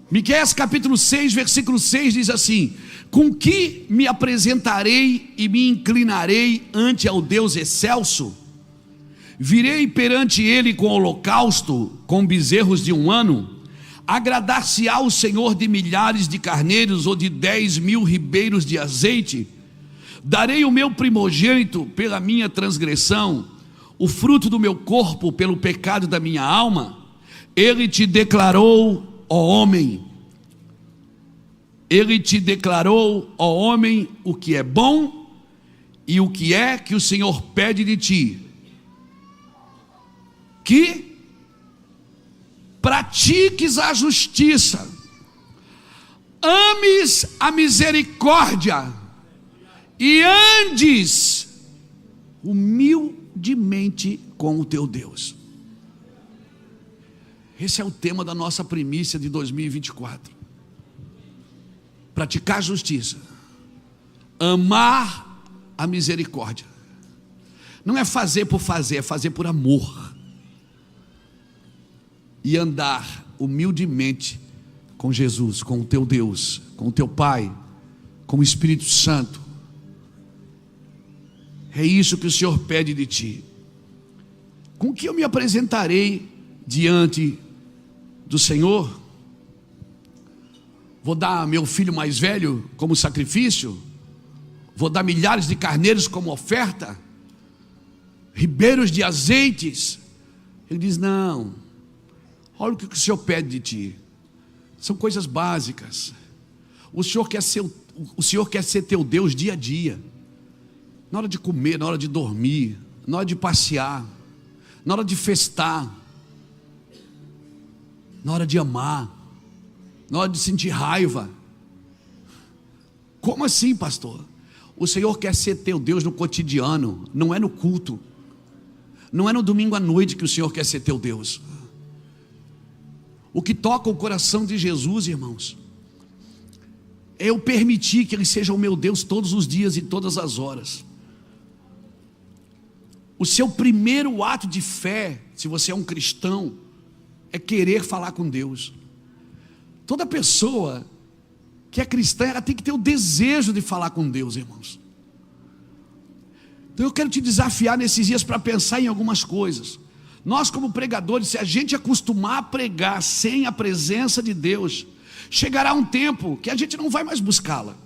Miqueias capítulo 6, versículo 6 diz assim: com que me apresentarei e me inclinarei ante ao Deus excelso? Virei perante ele com holocausto, com bezerros de um ano? Agradar-se-á o Senhor de milhares de carneiros ou de 10.000 ribeiros de azeite? Darei o meu primogênito pela minha transgressão, o fruto do meu corpo pelo pecado da minha alma? Ele te declarou, ó homem, ele te declarou, ó homem, o que é bom e o que é que o Senhor pede de ti: que pratiques a justiça, ames a misericórdia e andes humildemente com o teu Deus. Esse é o tema da nossa primícia de 2024. Praticar a justiça, amar a misericórdia. Não é fazer por fazer, é fazer por amor. E andar humildemente com Jesus, com o teu Deus, com o teu Pai, com o Espírito Santo. É isso que o Senhor pede de ti. Com que eu me apresentarei diante do Senhor? Vou dar meu filho mais velho como sacrifício? Vou dar milhares de carneiros como oferta? Ribeiros de azeites? Ele diz: não. Olha o que o Senhor pede de ti. São coisas básicas. O Senhor quer ser teu Deus dia a dia. Na hora de comer, na hora de dormir, na hora de passear, na hora de festar, na hora de amar, na hora de sentir raiva. Como assim, pastor? O Senhor quer ser teu Deus no cotidiano, não é no culto, não é no domingo à noite que o Senhor quer ser teu Deus. O que toca o coração de Jesus, irmãos, é eu permitir que Ele seja o meu Deus todos os dias e todas as horas. O seu primeiro ato de fé, se você é um cristão, é querer falar com Deus. Toda pessoa que é cristã, ela tem que ter o desejo de falar com Deus, irmãos. Então eu quero te desafiar nesses dias para pensar em algumas coisas. Nós, como pregadores, se a gente acostumar a pregar sem a presença de Deus, chegará um tempo que a gente não vai mais buscá-la,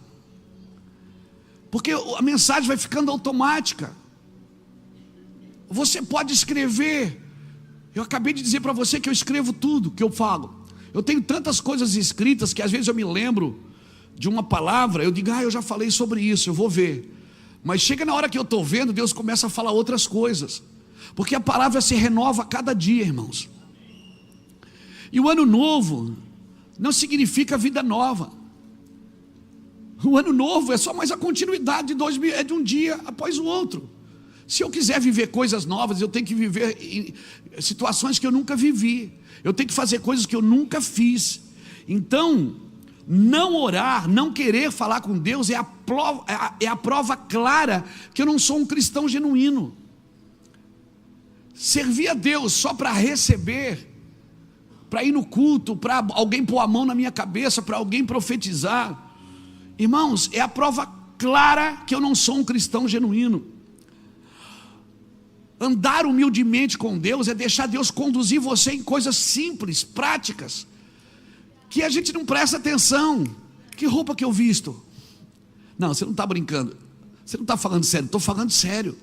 porque a mensagem vai ficando automática. Você pode escrever. Eu acabei de dizer para você que eu escrevo tudo que eu falo. Eu tenho tantas coisas escritas que às vezes eu me lembro de uma palavra, eu digo: eu já falei sobre isso, eu vou ver. Mas chega na hora que eu estou vendo, Deus começa a falar outras coisas, porque a palavra se renova a cada dia, irmãos. E o ano novo não significa vida nova. O ano novo é só mais a continuidade de 2000, é de um dia após o outro. Se eu quiser viver coisas novas, eu tenho que viver em situações que eu nunca vivi. Eu tenho que fazer coisas que eu nunca fiz. Então, não orar, não querer falar com Deus é a prova clara que eu não sou um cristão genuíno. Servir a Deus só para receber, para ir no culto, para alguém pôr a mão na minha cabeça, para alguém profetizar, irmãos, é a prova clara que eu não sou um cristão genuíno. Andar humildemente com Deus é deixar Deus conduzir você em coisas simples, práticas, que a gente não presta atenção. Que roupa que eu visto? Não, você não está brincando, você não está falando sério. Estou falando sério.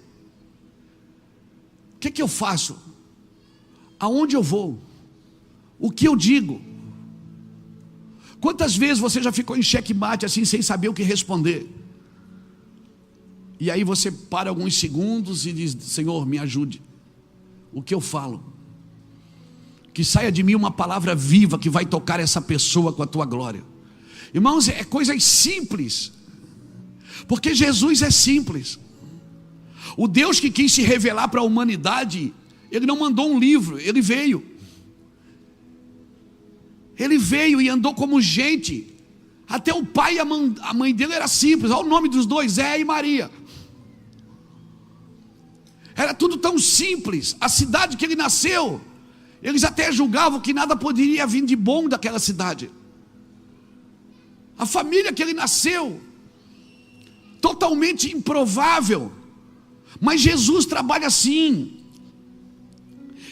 O que eu faço? Aonde eu vou? O que eu digo? Quantas vezes você já ficou em xeque-mate assim, sem saber o que responder? E aí você para alguns segundos e diz: Senhor, me ajude. O que eu falo? Que saia de mim uma palavra viva que vai tocar essa pessoa com a tua glória. Irmãos, é coisas simples, porque Jesus é simples. O Deus que quis se revelar para a humanidade, Ele não mandou um livro, Ele veio. Ele veio e andou como gente. Até o pai e a mãe dele era simples. Olha o nome dos dois, Zé e Maria. Era tudo tão simples. A cidade que ele nasceu, eles até julgavam que nada poderia vir de bom daquela cidade. a família que ele nasceu, totalmente improvável, mas Jesus trabalha assim.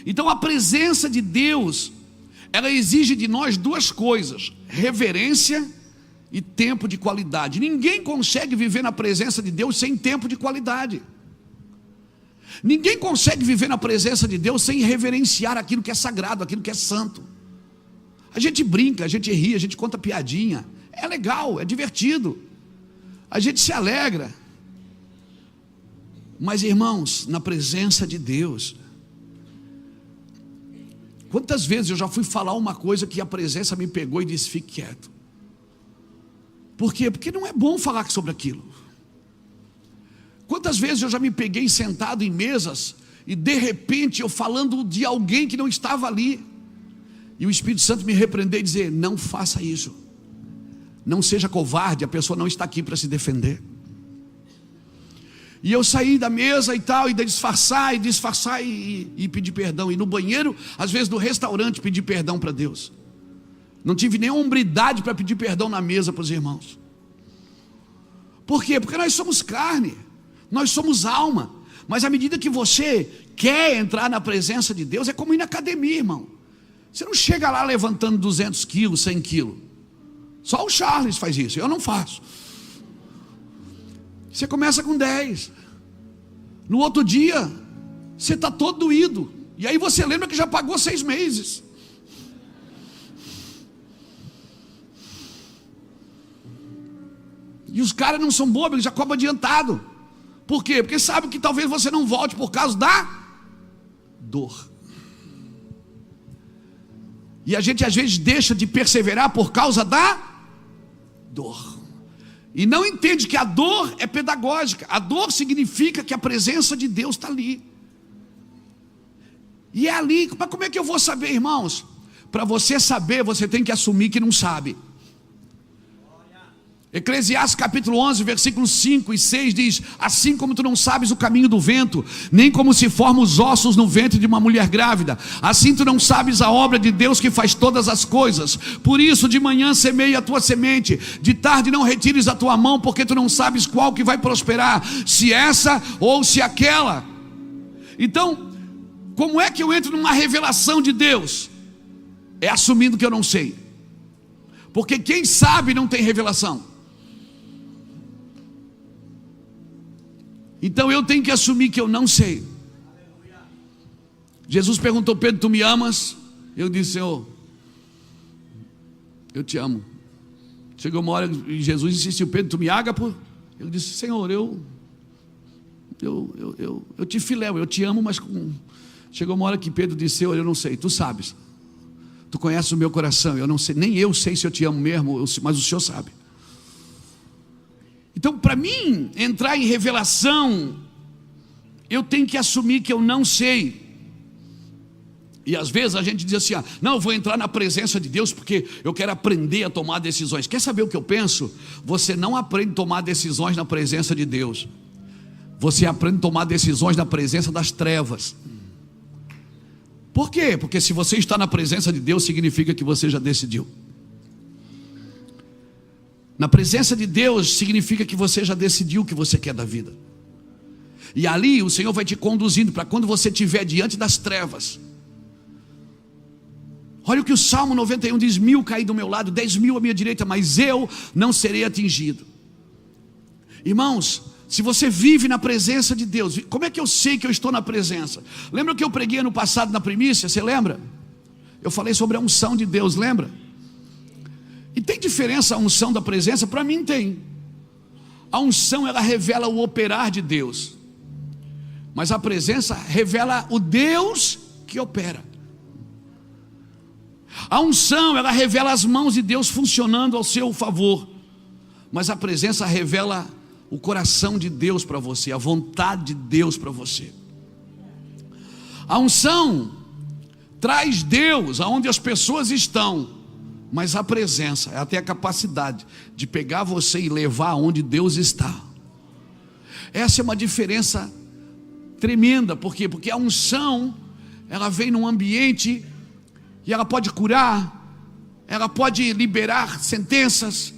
Então a presença de Deus, ela exige de nós duas coisas: reverência e tempo de qualidade. Ninguém consegue viver na presença de Deus sem tempo de qualidade. Ninguém consegue viver na presença de Deus sem reverenciar aquilo que é sagrado, aquilo que é santo. A gente brinca, a gente ri, a gente conta piadinha, é legal, é divertido, a gente se alegra. Mas irmãos, na presença de Deus, quantas vezes eu já fui falar uma coisa que a presença me pegou e disse: fique quieto. Por quê? Porque não é bom falar sobre aquilo. Quantas vezes eu já me peguei sentado em mesas e de repente eu falando de alguém que não estava ali, e o Espírito Santo me repreender e dizer: não faça isso, não seja covarde, a pessoa não está aqui para se defender. E eu saí da mesa e tal, e disfarçar e pedir perdão. E no banheiro, às vezes no restaurante, pedir perdão para Deus. Não tive nem hombridade para pedir perdão na mesa para os irmãos. Por quê? Porque nós somos carne, nós somos alma. Mas à medida que você quer entrar na presença de Deus, é como ir na academia, irmão. Você não chega lá levantando 200 quilos, 100 quilos. Só o Charles faz isso, eu não faço. Você começa com 10. No outro dia, você está todo doído. E aí você lembra que já pagou 6 meses. E os caras não são bobos, eles já cobram adiantado. Por quê? Porque sabe que talvez você não volte por causa da dor. E a gente às vezes deixa de perseverar por causa da dor. E não entende que a dor é pedagógica. A dor significa que a presença de Deus está ali. E é ali. Mas como é que eu vou saber, irmãos? Para você saber, você tem que assumir que não sabe. Eclesiastes capítulo 11, versículos 5 e 6 diz: assim como tu não sabes o caminho do vento, nem como se formam os ossos no ventre de uma mulher grávida, assim tu não sabes a obra de Deus que faz todas as coisas. Por isso de manhã semeia a tua semente, de tarde não retires a tua mão, porque tu não sabes qual que vai prosperar, se essa ou se aquela. Então, como é que eu entro numa revelação de Deus? É assumindo que eu não sei. Porque quem sabe não tem revelação. Então eu tenho que assumir que eu não sei. Jesus perguntou: Pedro, tu me amas? Eu disse: Senhor, eu te amo. Chegou uma hora e Jesus insistiu: Pedro, tu me ágapo? Eu disse: Senhor, eu te filéu, eu te amo, mas chegou uma hora que Pedro disse: Senhor, eu não sei, tu sabes. Tu conheces o meu coração, eu não sei, nem eu sei se eu te amo mesmo, mas o Senhor sabe. Então, para mim entrar em revelação, eu tenho que assumir que eu não sei. E às vezes a gente diz assim: não, eu vou entrar na presença de Deus porque eu quero aprender a tomar decisões. Quer saber o que eu penso? Você não aprende a tomar decisões na presença de Deus. Você aprende a tomar decisões na presença das trevas. Por quê? Porque se você está na presença de Deus, significa que você já decidiu. Na presença de Deus significa que você já decidiu o que você quer da vida. E ali o Senhor vai te conduzindo para quando você estiver diante das trevas. Olha o que o Salmo 91 diz: 1000 caem do meu lado, 10.000 à minha direita, mas eu não serei atingido. Irmãos, se você vive na presença de Deus, como é que eu sei que eu estou na presença? Lembra que eu preguei ano passado na primícia? Você lembra? Eu falei sobre a unção de Deus, lembra? E tem diferença a unção da presença? Para mim tem. A unção, ela revela o operar de Deus, mas a presença revela o Deus que opera. A unção, ela revela as mãos de Deus funcionando ao seu favor, mas a presença revela o coração de Deus para você, a vontade de Deus para você. A unção traz Deus aonde as pessoas estão, mas a presença ela tem a capacidade de pegar você e levar aonde Deus está. Essa é uma diferença tremenda. Por quê? Porque a unção, ela vem num ambiente e ela pode curar, ela pode liberar sentenças,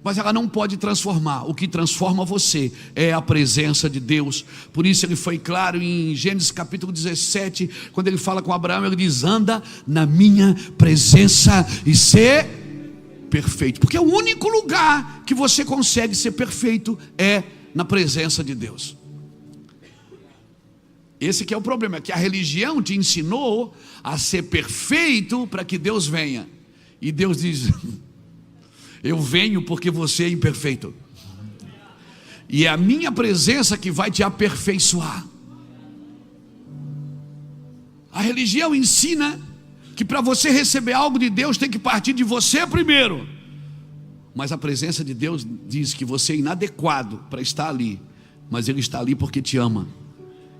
mas ela não pode transformar. O que transforma você é a presença de Deus. Por isso ele foi claro em Gênesis capítulo 17, quando ele fala com Abraão, ele diz: anda na minha presença e ser perfeito. Porque o único lugar que você consegue ser perfeito é na presença de Deus. Esse que é o problema, que a religião te ensinou a ser perfeito para que Deus venha. E Deus diz: eu venho porque você é imperfeito. E é a minha presença que vai te aperfeiçoar. A religião ensina que para você receber algo de Deus tem que partir de você primeiro. Mas a presença de Deus diz que você é inadequado para estar ali, mas Ele está ali porque te ama.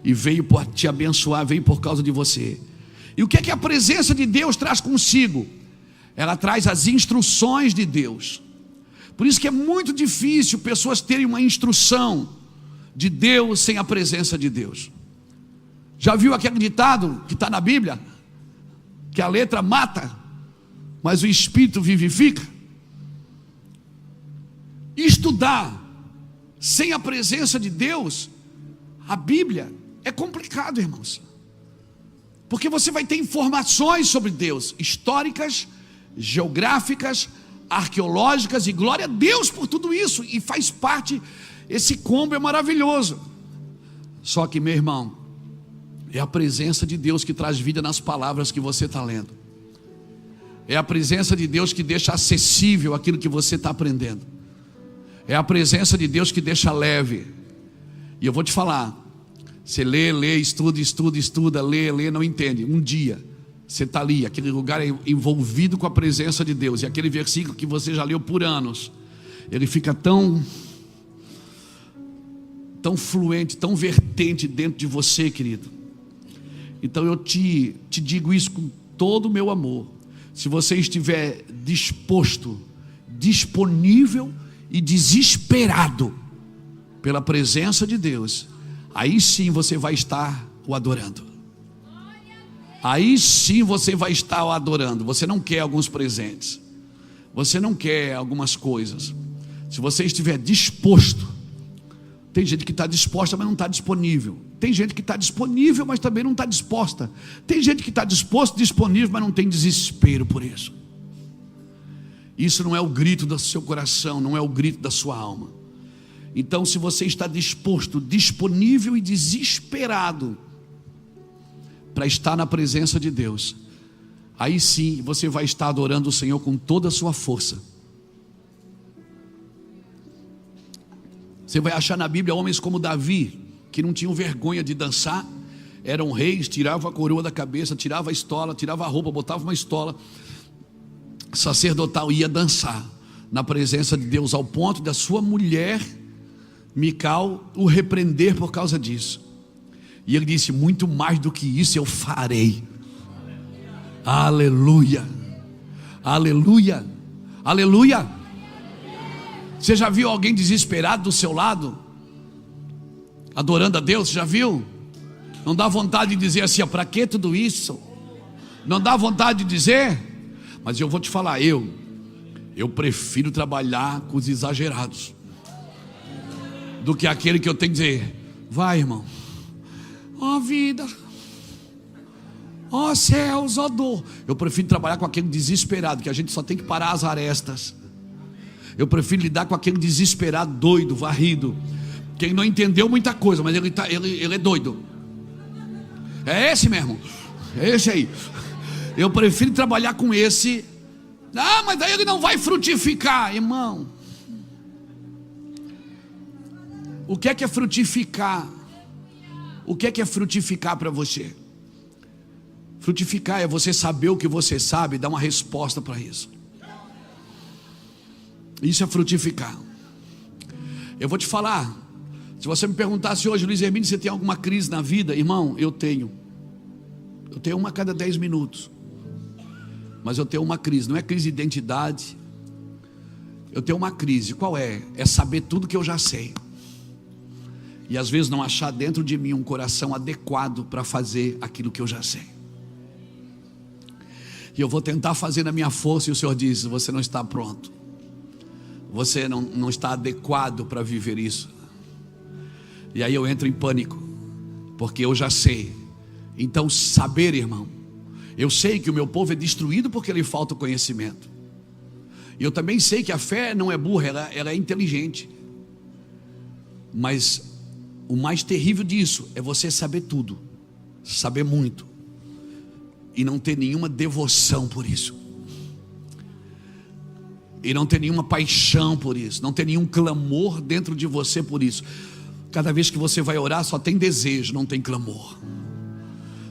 E veio por te abençoar, veio por causa de você. E o que é que a presença de Deus traz consigo? Ela traz as instruções de Deus. Por isso que é muito difícil pessoas terem uma instrução de Deus sem a presença de Deus. Já viu aquele ditado que está na Bíblia? Que a letra mata, mas o Espírito vivifica. Estudar sem a presença de Deus, a Bíblia, é complicado, irmãos. Porque você vai ter informações sobre Deus, históricas, geográficas, arqueológicas, e glória a Deus por tudo isso, e faz parte, esse combo é maravilhoso. Só que, meu irmão, é a presença de Deus que traz vida nas palavras que você está lendo. É a presença de Deus que deixa acessível aquilo que você está aprendendo. É a presença de Deus que deixa leve. E eu vou te falar, você lê, estuda, lê, não entende. Um dia você está ali, aquele lugar é envolvido com a presença de Deus, e aquele versículo que você já leu por anos, ele fica tão fluente, tão vertente dentro de você, querido. Então eu te digo isso com todo o meu amor. Se você estiver disposto, disponível e desesperado pela presença de Deus, aí sim você vai estar o adorando. Aí sim você vai estar o adorando. Você não quer alguns presentes, você não quer algumas coisas. Se você estiver disposto, tem gente que está disposta, mas não está disponível. Tem gente que está disponível, mas também não está disposta. Tem gente que está disposto, disponível, mas não tem desespero por isso. Isso não é o grito do seu coração, não é o grito da sua alma. Então, se você está disposto, disponível e desesperado para estar na presença de Deus, aí sim você vai estar adorando o Senhor com toda a sua força. Você vai achar na Bíblia homens como Davi, que não tinham vergonha de dançar, eram reis, tiravam a coroa da cabeça, tirava a estola, tirava a roupa, botava uma estola sacerdotal, ia dançar na presença de Deus, ao ponto da sua mulher Mical o repreender por causa disso. E ele disse: muito mais do que isso eu farei. Aleluia, aleluia, aleluia. Você já viu alguém desesperado do seu lado, adorando a Deus? Você já viu? Não dá vontade de dizer assim: para que tudo isso? Não dá vontade de dizer? Mas eu vou te falar, eu prefiro trabalhar com os exagerados do que aquele que eu tenho que dizer: vai, irmão, ó vida, ó céus, ó dor. Eu prefiro trabalhar com aquele desesperado, que a gente só tem que parar as arestas. Eu prefiro lidar com aquele desesperado, doido, varrido, que ele não entendeu muita coisa, mas ele é doido. É esse mesmo, é esse aí. Eu prefiro trabalhar com esse. Ah, mas daí ele não vai frutificar, irmão. O que é frutificar? O que é frutificar para você? Frutificar é você saber o que você sabe e dar uma resposta para isso. Isso é frutificar. Eu vou te falar. Se você me perguntasse hoje, Luiz Hermínio, você tem alguma crise na vida? Irmão, eu tenho. Eu tenho uma a cada 10 minutos. Mas eu tenho uma crise, não é crise de identidade. Eu tenho uma crise, qual é? É saber tudo que eu já sei. E às vezes não achar dentro de mim um coração adequado para fazer aquilo que eu já sei. E eu vou tentar fazer na minha força, e o Senhor diz: você não está pronto. você não está adequado para viver isso. E aí eu entro em pânico, porque eu já sei. Então saber, irmão, eu sei que o meu povo é destruído porque lhe falta o conhecimento. E eu também sei que a fé não é burra, ela é inteligente. Mas o mais terrível disso é você saber tudo, saber muito, e não ter nenhuma devoção por isso, e não ter nenhuma paixão por isso, não ter nenhum clamor dentro de você por isso. Cada vez que você vai orar, só tem desejo, não tem clamor.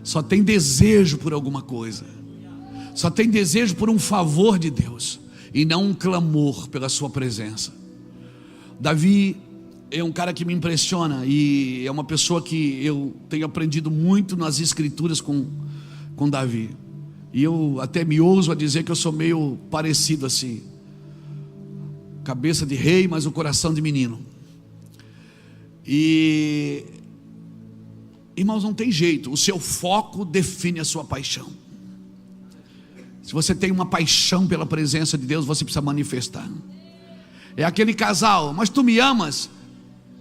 Só tem desejo por alguma coisa, só tem desejo por um favor de Deus, e não um clamor pela sua presença. Davi é um cara que me impressiona, e é uma pessoa que eu tenho aprendido muito nas escrituras com Davi. E eu até me ouso a dizer que eu sou meio parecido assim, cabeça de rei, mas o coração de menino. E irmãos, não tem jeito, o seu foco define a sua paixão. Se você tem uma paixão pela presença de Deus, você precisa manifestar. É aquele casal: mas tu me amas?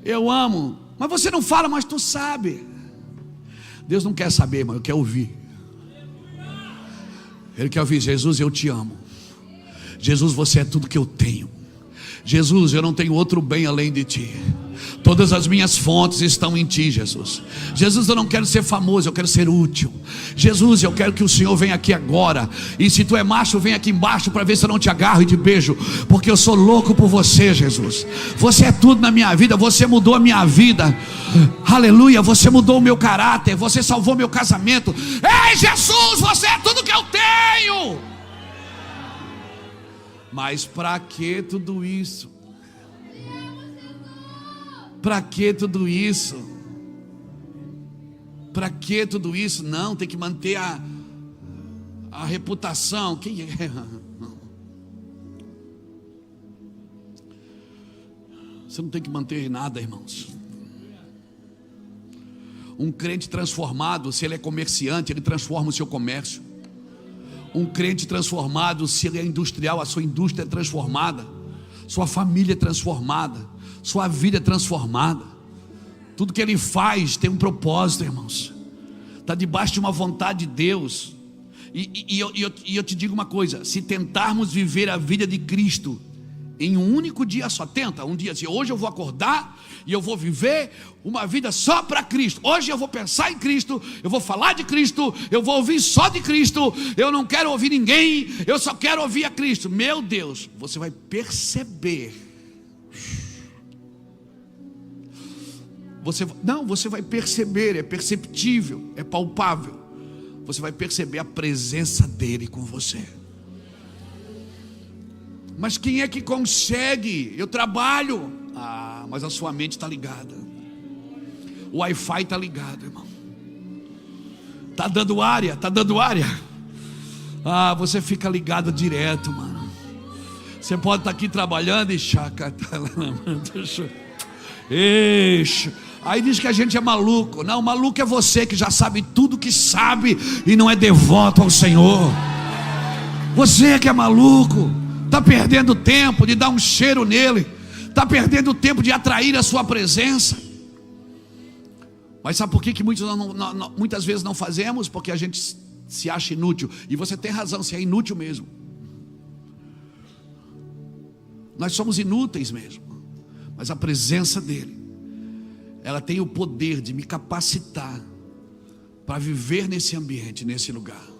Eu amo. Mas você não fala, mas tu sabe. Deus não quer saber, mas eu quero ouvir. Ele quer ouvir: Jesus, eu te amo. Jesus, você é tudo que eu tenho. Jesus, eu não tenho outro bem além de ti. Todas as minhas fontes estão em ti, Jesus. Jesus, eu não quero ser famoso, eu quero ser útil. Jesus, eu quero que o Senhor venha aqui agora. E se tu é macho, vem aqui embaixo para ver se eu não te agarro e te beijo, porque eu sou louco por você, Jesus. Você é tudo na minha vida, você mudou a minha vida. Aleluia, você mudou o meu caráter, você salvou meu casamento. Ei, Jesus, você é tudo que eu tenho. Mas para que tudo isso? Para que tudo isso? Para que tudo isso? Não, tem que manter a reputação. Quem é? Você não tem que manter nada, irmãos. Um crente transformado, se ele é comerciante, ele transforma o seu comércio. Um crente transformado, se ele é industrial, a sua indústria é transformada, sua família é transformada, sua vida é transformada. Tudo que ele faz tem um propósito, irmãos. Está debaixo de uma vontade de Deus. E eu te digo uma coisa: se tentarmos viver a vida de Cristo em um único dia só, tenta um dia assim: hoje eu vou acordar e eu vou viver uma vida só para Cristo. Hoje eu vou pensar em Cristo, eu vou falar de Cristo, eu vou ouvir só de Cristo, eu não quero ouvir ninguém, eu só quero ouvir a Cristo. Meu Deus, você vai perceber. Você vai perceber, é perceptível, é palpável. Você vai perceber a presença dele com você. Mas quem é que consegue? Eu trabalho. Mas a sua mente está ligada. O Wi-Fi está ligado, irmão. Está dando área, está dando área. Você fica ligado direto, mano. Você pode estar aqui trabalhando e aí diz que a gente é maluco. Não, maluco é você que já sabe tudo que sabe e não é devoto ao Senhor. Você que é maluco, está perdendo tempo de dar um cheiro nele, está perdendo tempo de atrair a sua presença. Mas sabe por que muitas vezes não fazemos? Porque a gente se acha inútil. E você tem razão, você é inútil mesmo. Nós somos inúteis mesmo. Mas a presença dele, ela tem o poder de me capacitar para viver nesse ambiente, nesse lugar.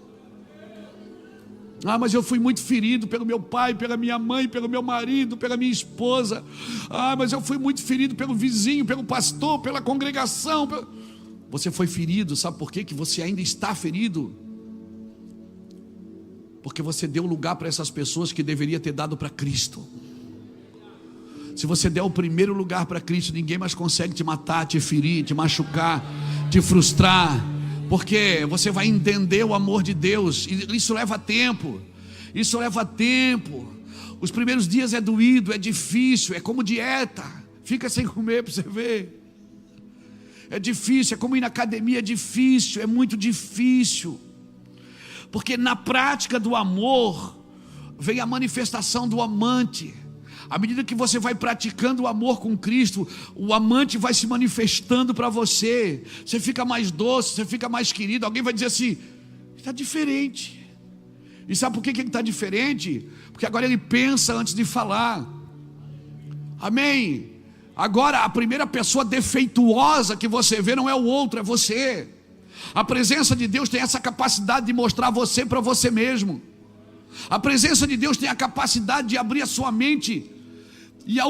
Mas eu fui muito ferido pelo meu pai, pela minha mãe, pelo meu marido, pela minha esposa. Mas eu fui muito ferido pelo vizinho, pelo pastor, pela congregação. Você foi ferido, sabe por quê? Que você ainda está ferido? Porque você deu lugar para essas pessoas que deveria ter dado para Cristo. Se você der o primeiro lugar para Cristo, ninguém mais consegue te matar, te ferir, te machucar, te frustrar. Porque você vai entender o amor de Deus. E isso leva tempo. Isso leva tempo. Os primeiros dias é doído, é difícil, é como dieta. Fica sem comer para você ver. É difícil, é como ir na academia, é difícil, é muito difícil. Porque na prática do amor vem a manifestação do amante. À medida que você vai praticando o amor com Cristo, o amante vai se manifestando para você. Você fica mais doce, você fica mais querido. Alguém vai dizer assim: está diferente. E sabe por que ele está diferente? Porque agora ele pensa antes de falar. Amém? Agora a primeira pessoa defeituosa que você vê não é o outro, é você. A presença de Deus tem essa capacidade de mostrar você para você mesmo. A presença de Deus tem a capacidade de abrir a sua mente. E o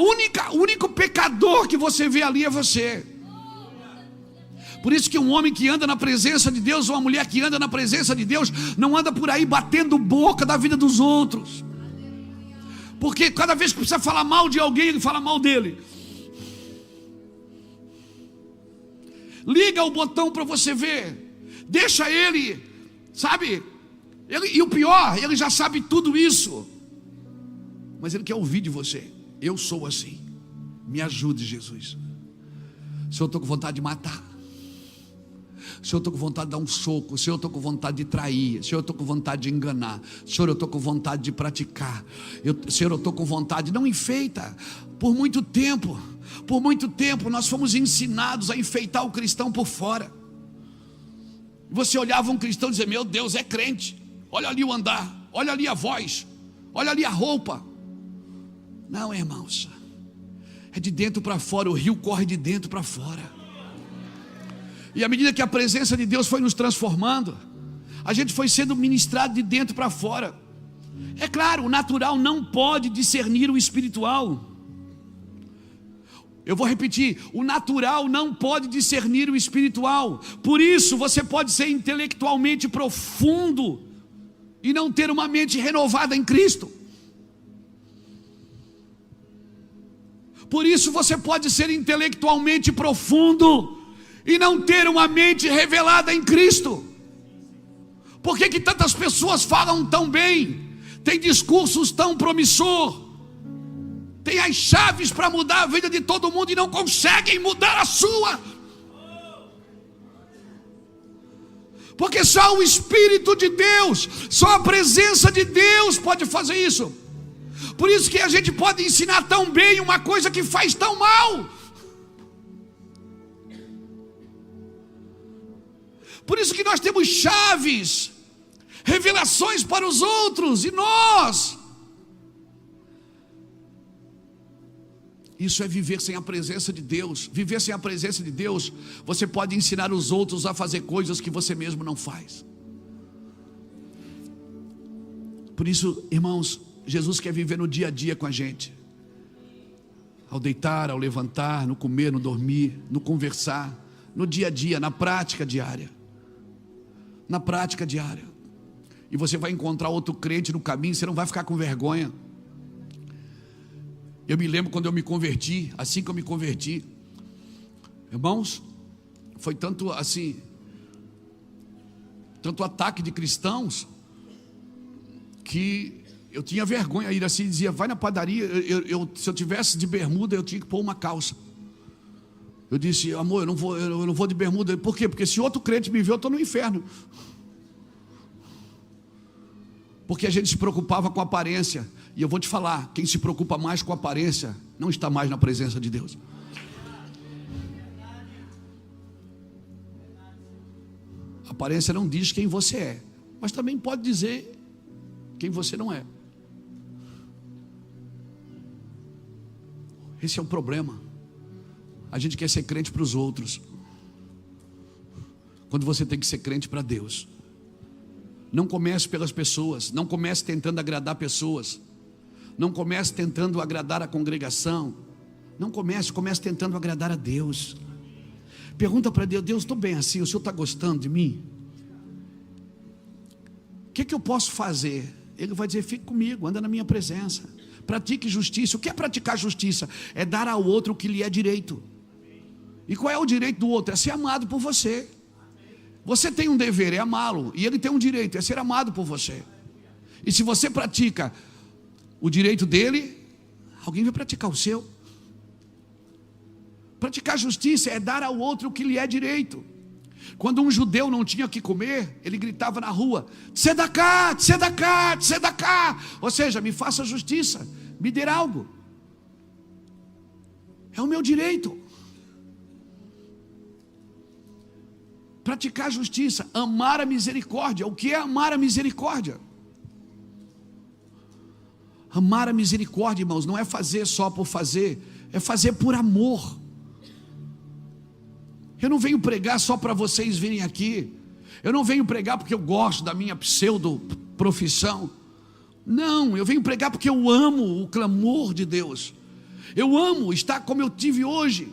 único pecador que você vê ali é você. Por isso que um homem que anda na presença de Deus, ou uma mulher que anda na presença de Deus, não anda por aí batendo boca da vida dos outros. Porque cada vez que precisa falar mal de alguém, ele fala mal dele. Liga o botão para você ver. Deixa ele, sabe? E o pior, ele já sabe tudo isso. Mas ele quer ouvir de você: eu sou assim, me ajude, Jesus. Se eu estou com vontade de matar, se eu estou com vontade de dar um soco, se eu estou com vontade de trair, se eu estou com vontade de enganar, Senhor, eu estou com vontade de praticar, Senhor, eu estou com vontade, não enfeita. Por muito tempo nós fomos ensinados a enfeitar o cristão por fora. Você olhava um cristão e dizia: meu Deus, é crente. Olha ali o andar, olha ali a voz, olha ali a roupa. Não, irmãos, é de dentro para fora. O rio corre de dentro para fora. E à medida que a presença de Deus foi nos transformando, a gente foi sendo ministrado de dentro para fora. É claro, o natural não pode discernir o espiritual. Eu vou repetir: o natural não pode discernir o espiritual. Por isso você pode ser intelectualmente profundo e não ter uma mente renovada em Cristo. Por isso você pode ser intelectualmente profundo e não ter uma mente revelada em Cristo. Por que tantas pessoas falam tão bem, têm discursos tão promissor, têm as chaves para mudar a vida de todo mundo e não conseguem mudar a sua? Porque só o Espírito de Deus, só a presença de Deus pode fazer isso. Por isso que a gente pode ensinar tão bem uma coisa que faz tão mal. Por isso que nós temos chaves, revelações para os outros, e nós. Isso é viver sem a presença de Deus. Viver sem a presença de Deus, você pode ensinar os outros a fazer coisas que você mesmo não faz. Por isso, irmãos, Jesus quer viver no dia a dia com a gente. Ao deitar, ao levantar, no comer, no dormir, no conversar, no dia a dia, na prática diária. Na prática diária. E você vai encontrar outro crente no caminho, você não vai ficar com vergonha. Eu me lembro quando eu me converti, assim que eu me converti, irmãos, foi tanto assim, tanto ataque de cristãos, que eu tinha vergonha de ir assim, dizia: vai na padaria. Se eu tivesse de bermuda, eu tinha que pôr uma calça. Eu disse: amor, eu não vou de bermuda. Por quê? Porque se outro crente me ver, eu estou no inferno. Porque a gente se preocupava com a aparência. E eu vou te falar: quem se preocupa mais com a aparência não está mais na presença de Deus. A aparência não diz quem você é, mas também pode dizer quem você não é. Esse é o problema. A gente quer ser crente para os outros, quando você tem que ser crente para Deus. Não comece pelas pessoas, não comece tentando agradar pessoas, não comece tentando agradar a congregação, não comece tentando agradar a Deus. Pergunta para Deus: Deus, estou bem assim, o Senhor está gostando de mim? O que eu posso fazer? Ele vai dizer: fique comigo, anda na minha presença, pratique justiça. O que é praticar justiça? É dar ao outro o que lhe é direito. E qual é o direito do outro? É ser amado por você. Você tem um dever, é amá-lo, e ele tem um direito, é ser amado por você. E se você pratica o direito dele, alguém vai praticar o seu. Praticar justiça é dar ao outro o que lhe é direito. Quando um judeu não tinha o que comer, ele gritava na rua: tzedaká, tzedaká, tzedaká. Ou seja, me faça justiça, me dê algo. É o meu direito. Praticar a justiça, amar a misericórdia. O que é amar a misericórdia? Amar a misericórdia, irmãos, não é fazer só por fazer, é fazer por amor. Eu não venho pregar só para vocês virem aqui. Eu não venho pregar porque eu gosto da minha pseudo profissão. Não, eu venho pregar porque eu amo o clamor de Deus. Eu amo estar como eu tive hoje,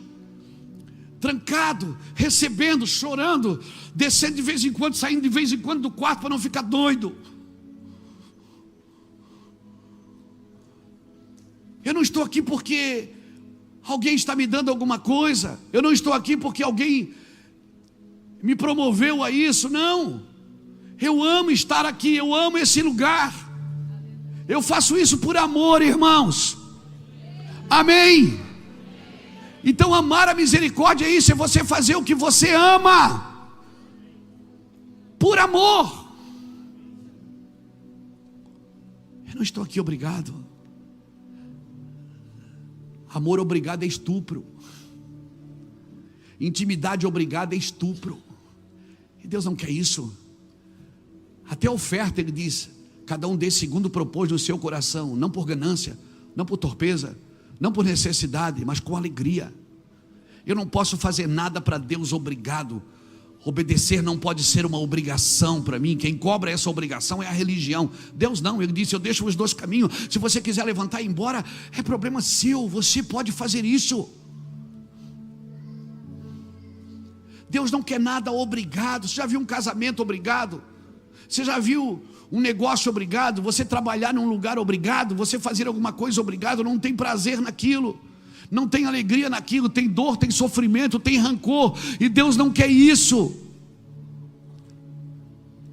trancado, recebendo, chorando, descendo de vez em quando, saindo de vez em quando do quarto para não ficar doido. Eu não estou aqui porque alguém está me dando alguma coisa. Eu não estou aqui porque alguém me promoveu a isso. Não. Eu amo estar aqui, eu amo esse lugar. Eu faço isso por amor, irmãos. Amém. Então amar a misericórdia é isso, é você fazer o que você ama, por amor. Eu não estou aqui obrigado. Amor obrigado é estupro. Intimidade obrigada é estupro. E Deus não quer isso. Até a oferta ele diz: cada um dê segundo propôs no seu coração, não por ganância, não por torpeza, não por necessidade, mas com alegria. Eu não posso fazer nada para Deus obrigado. Obedecer não pode ser uma obrigação para mim. Quem cobra essa obrigação é a religião. Deus não, ele disse: eu deixo os dois caminhos. Se você quiser levantar e ir embora, é problema seu, você pode fazer isso. Deus não quer nada obrigado. Você já viu um casamento obrigado? Você já viu um negócio obrigado? Você trabalhar num lugar obrigado? Você fazer alguma coisa obrigado? Não tem prazer naquilo, não tem alegria naquilo, tem dor, tem sofrimento, tem rancor, e Deus não quer isso.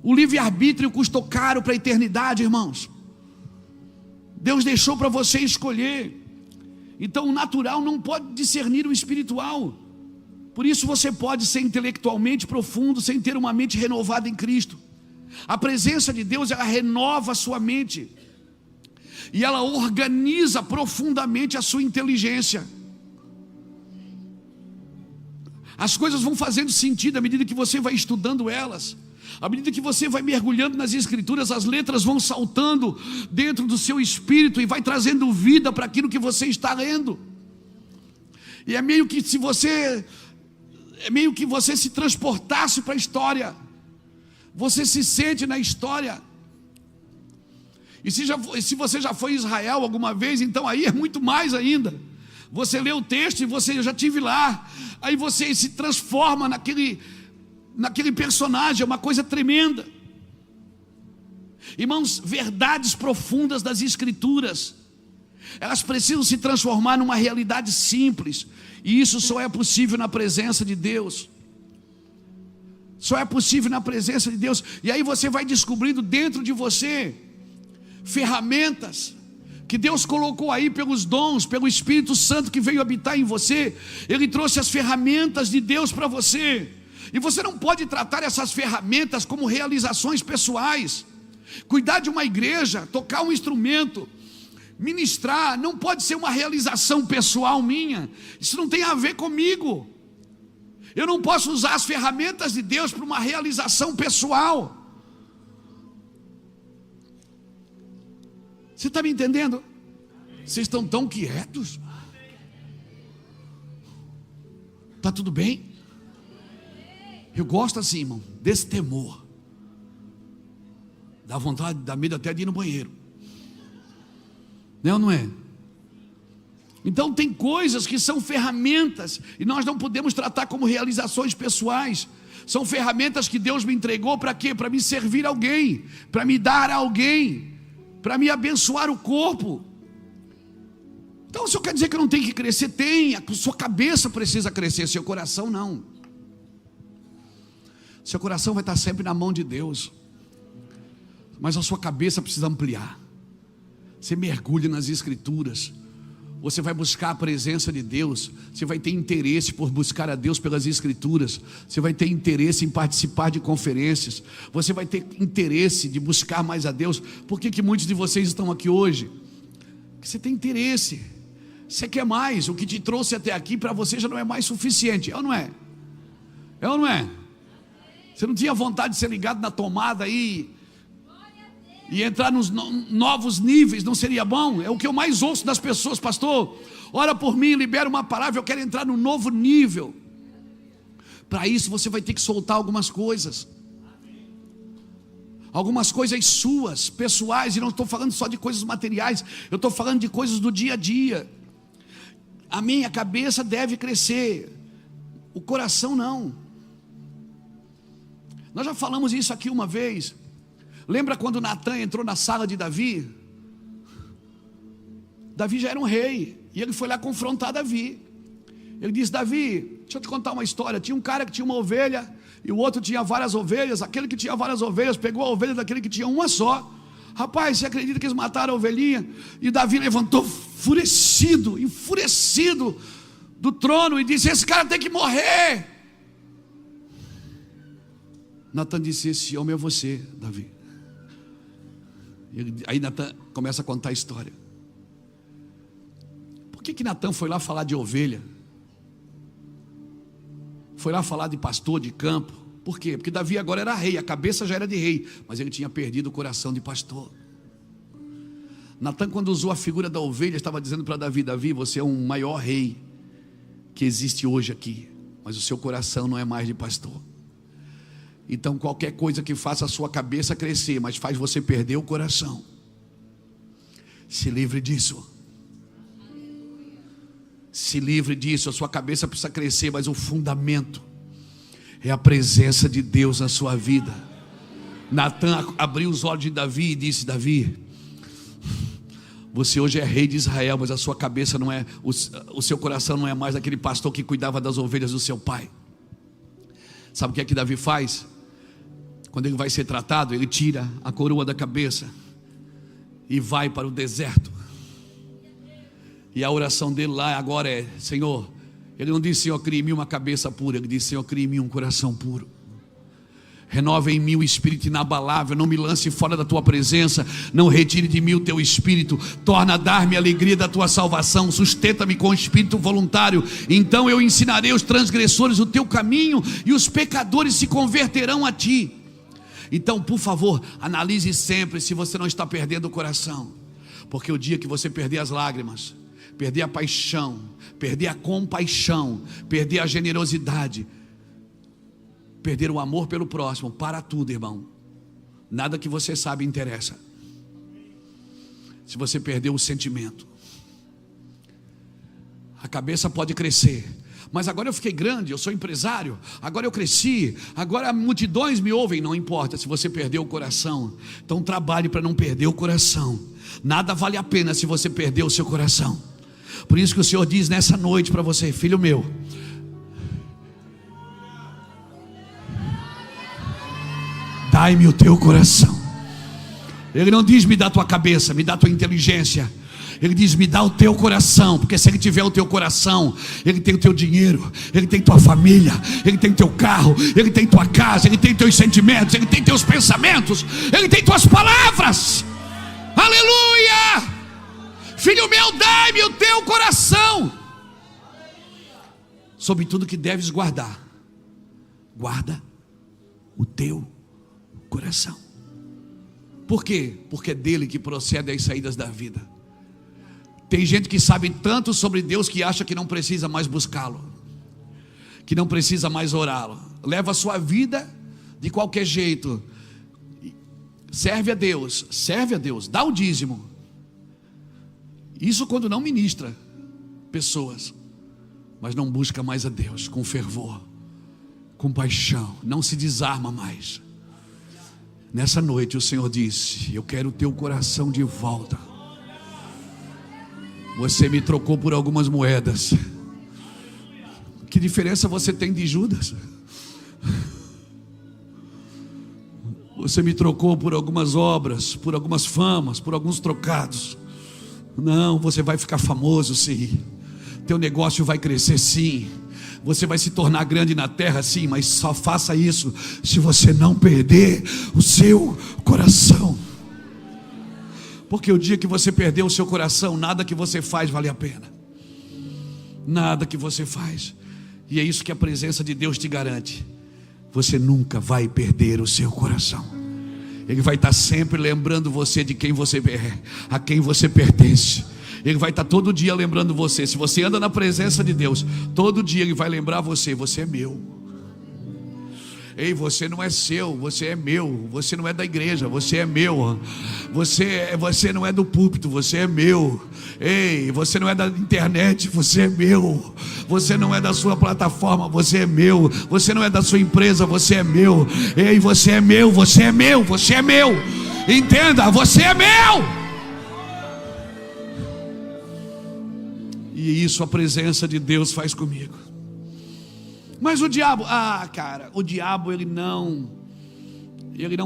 O livre-arbítrio custou caro para a eternidade, irmãos. Deus deixou para você escolher. Então o natural não pode discernir o espiritual. Por isso você pode ser intelectualmente profundo sem ter uma mente renovada em Cristo. A presença de Deus, ela renova a sua mente e ela organiza profundamente a sua inteligência. As coisas vão fazendo sentido à medida que você vai estudando elas. À medida que você vai mergulhando nas Escrituras, as letras vão saltando dentro do seu espírito e vai trazendo vida para aquilo que você está lendo. E é meio que você se transportasse para a história. Você se sente na história. E se você já foi em Israel alguma vez, então aí é muito mais ainda. Você lê o texto e eu já estive lá. Aí você se transforma naquele personagem, é uma coisa tremenda. Irmãos, verdades profundas das Escrituras, elas precisam se transformar numa realidade simples. E isso só é possível na presença de Deus. Só é possível na presença de Deus. E aí você vai descobrindo dentro de você ferramentas que Deus colocou aí pelos dons, pelo Espírito Santo que veio habitar em você. Ele trouxe as ferramentas de Deus para você. E você não pode tratar essas ferramentas como realizações pessoais. Cuidar de uma igreja, tocar um instrumento, ministrar, não pode ser uma realização pessoal minha. Isso não tem a ver comigo. Eu não posso usar as ferramentas de Deus para uma realização pessoal. Você está me entendendo? Vocês estão tão quietos. Está tudo bem? Eu gosto assim, irmão, desse temor. Dá vontade, dá medo até de ir no banheiro. Não é ou não é? Então tem coisas que são ferramentas e nós não podemos tratar como realizações pessoais. São ferramentas que Deus me entregou para quê? Para me servir a alguém, para me dar a alguém, para me abençoar o corpo. Então o senhor quer dizer que eu não tenho que crescer? Tem, a sua cabeça precisa crescer, seu coração não. Seu coração vai estar sempre na mão de Deus, mas a sua cabeça precisa ampliar. Você mergulha nas Escrituras, você vai buscar a presença de Deus, você vai ter interesse por buscar a Deus pelas Escrituras, você vai ter interesse em participar de conferências, você vai ter interesse de buscar mais a Deus. Por que muitos de vocês estão aqui hoje? Porque você tem interesse, Você quer mais? O que te trouxe até aqui para você já não é mais suficiente, é ou não é? É ou não é? Você não tinha vontade de ser ligado na tomada aí e entrar nos novos níveis, não seria bom? É o que eu mais ouço das pessoas: pastor, ora por mim, libera uma palavra, eu quero entrar num novo nível. Para isso você vai ter que soltar algumas coisas suas, pessoais, e não estou falando só de coisas materiais, eu estou falando de coisas do dia a dia. A minha cabeça deve crescer, o coração não. Nós já falamos isso aqui uma vez. Lembra quando Natan entrou na sala de Davi? Davi já era um rei, e ele foi lá confrontar Davi. Ele disse: Davi, deixa eu te contar uma história. Tinha um cara que tinha uma ovelha, e o outro tinha várias ovelhas. Aquele que tinha várias ovelhas pegou a ovelha daquele que tinha uma só. Rapaz, você acredita que eles mataram a ovelhinha? E Davi levantou enfurecido do trono e disse: esse cara tem que morrer. Natan disse: esse homem é você, Davi. Aí Natan começa a contar a história. Por que Natan foi lá falar de ovelha? Foi lá falar de pastor de campo. Por quê? Porque Davi agora era rei, a cabeça já era de rei, mas ele tinha perdido o coração de pastor. Natan, quando usou a figura da ovelha, estava dizendo para Davi: Davi, você é um maior rei que existe hoje aqui, mas o seu coração não é mais de pastor. Então qualquer coisa que faça a sua cabeça crescer, mas faz você perder o coração, se livre disso. Se livre disso. A sua cabeça precisa crescer, mas o fundamento é a presença de Deus na sua vida. Natan abriu os olhos de Davi e disse: Davi, você hoje é rei de Israel, mas a sua cabeça não é, o seu coração não é mais aquele pastor que cuidava das ovelhas do seu pai. Sabe o que é que Davi faz? Quando ele vai ser tratado, ele tira a coroa da cabeça e vai para o deserto. E a oração dele lá agora é: Senhor, ele não disse: Senhor, crie em mim uma cabeça pura, ele disse: Senhor, crie em mim um coração puro. Renova em mim o espírito inabalável, não me lance fora da tua presença, não retire de mim o teu espírito, torna a dar-me a alegria da tua salvação, sustenta-me com o espírito voluntário, então eu ensinarei os transgressores o teu caminho e os pecadores se converterão a ti. Então, por favor, analise sempre se você não está perdendo o coração, porque o dia que você perder as lágrimas, perder a paixão, perder a compaixão, perder a generosidade, perder o amor pelo próximo, para tudo, irmão, nada que você sabe interessa. Se você perder o sentimento, a cabeça pode crescer, mas agora eu fiquei grande, eu sou empresário, agora eu cresci, agora multidões me ouvem. Não importa, se você perdeu o coração, então trabalhe para não perder o coração. Nada vale a pena se você perder o seu coração. Por isso que o Senhor diz nessa noite para você: filho meu, dai-me o teu coração. Ele não diz: me dá a tua cabeça, me dá a tua inteligência. Ele diz: me dá o teu coração, porque se ele tiver o teu coração, ele tem o teu dinheiro, ele tem tua família, ele tem teu carro, ele tem tua casa, ele tem teus sentimentos, ele tem teus pensamentos, ele tem tuas palavras. Aleluia! Filho meu, dai-me o teu coração. Sobre tudo que deves guardar, guarda o teu coração. Por quê? Porque é dele que procedem as saídas da vida. Tem gente que sabe tanto sobre Deus que acha que não precisa mais buscá-lo, que não precisa mais orá-lo, leva a sua vida de qualquer jeito, serve a Deus, dá o dízimo. Isso quando não ministra pessoas, mas não busca mais a Deus com fervor, com paixão, não se desarma mais. Nessa noite o Senhor disse: eu quero o teu coração de volta. Você me trocou por algumas moedas. Que diferença você tem de Judas? Você me trocou por algumas obras, por algumas famas, por alguns trocados. Não, você vai ficar famoso sim, teu negócio vai crescer sim, você vai se tornar grande na terra sim, mas só faça isso se você não perder o seu coração. Porque o dia que você perder o seu coração, nada que você faz vale a pena. Nada que você faz. E é isso que a presença de Deus te garante. Você nunca vai perder o seu coração. Ele vai estar sempre lembrando você de quem você é, a quem você pertence. Ele vai estar todo dia lembrando você. Se você anda na presença de Deus, todo dia Ele vai lembrar você: você é meu. Ei, você não é seu, você é meu. Você não é da igreja, você é meu. Você não é do púlpito, você é meu. Ei, você não é da internet, você é meu. Você não é da sua plataforma, você é meu. Você não é da sua empresa, você é meu. Ei, você é meu, você é meu, você é meu. Entenda, você é meu. E isso a presença de Deus faz comigo. Mas o diabo, o diabo ele não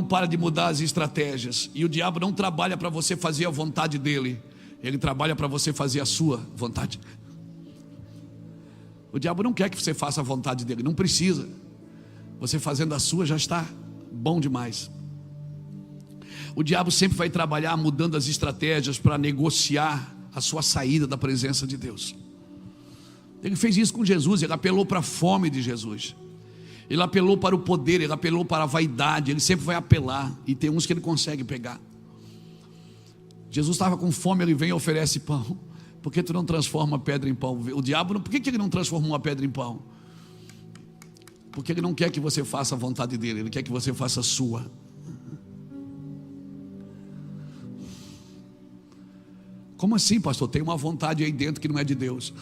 para de mudar as estratégias. E o diabo não trabalha para você fazer a vontade dele, ele trabalha para você fazer a sua vontade. O diabo não quer que você faça a vontade dele, não precisa. Você fazendo a sua já está bom demais. O diabo sempre vai trabalhar mudando as estratégias para negociar a sua saída da presença de Deus. Ele fez isso com Jesus, ele apelou para a fome de Jesus. Ele apelou para o poder, ele apelou para a vaidade. Ele sempre vai apelar, e tem uns que ele consegue pegar. Jesus estava com fome, ele vem e oferece pão. Por que tu não transforma a pedra em pão? O diabo, por que ele não transformou a pedra em pão? Porque ele não quer que você faça a vontade dele, ele quer que você faça a sua. Como assim, pastor? Tem uma vontade aí dentro que não é de Deus.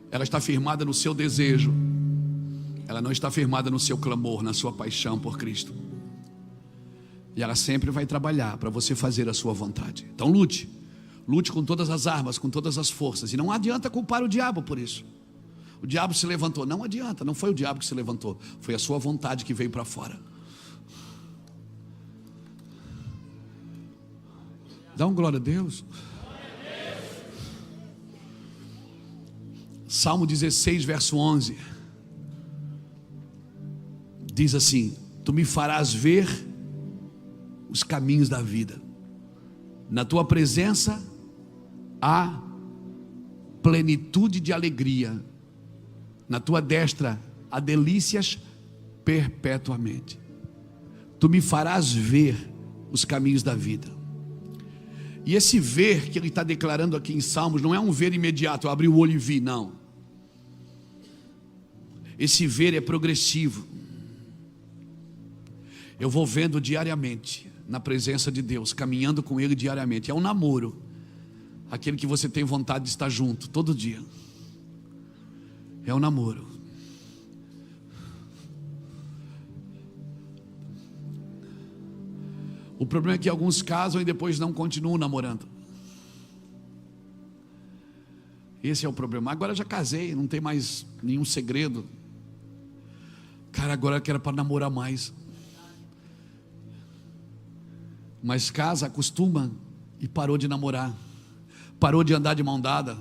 Ela está firmada no seu desejo. Ela não está firmada no seu clamor, na sua paixão por Cristo. E ela sempre vai trabalhar para você fazer a sua vontade. Então lute. Lute com todas as armas, com todas as forças. E não adianta culpar o diabo por isso. O diabo se levantou. Não adianta, não foi o diabo que se levantou. Foi a sua vontade que veio para fora. Dá um glória a Deus. Salmo 16, verso 11 diz assim: tu me farás ver os caminhos da vida, na tua presença há plenitude de alegria, na tua destra há delícias perpetuamente. Tu me farás ver os caminhos da vida. E esse ver que ele está declarando aqui em Salmos não é um ver imediato, eu abri o olho e vi, não. Esse ver é progressivo. Eu vou vendo diariamente, na presença de Deus, caminhando com Ele diariamente. É um namoro, aquele que você tem vontade de estar junto, todo dia. É um namoro. O problema é que alguns casam e depois não continuam namorando. Esse é o problema. Agora eu já casei, não tem mais nenhum segredo. Cara, agora eu quero para namorar mais. Mas casa, acostuma e parou de namorar. Parou de andar de mão dada.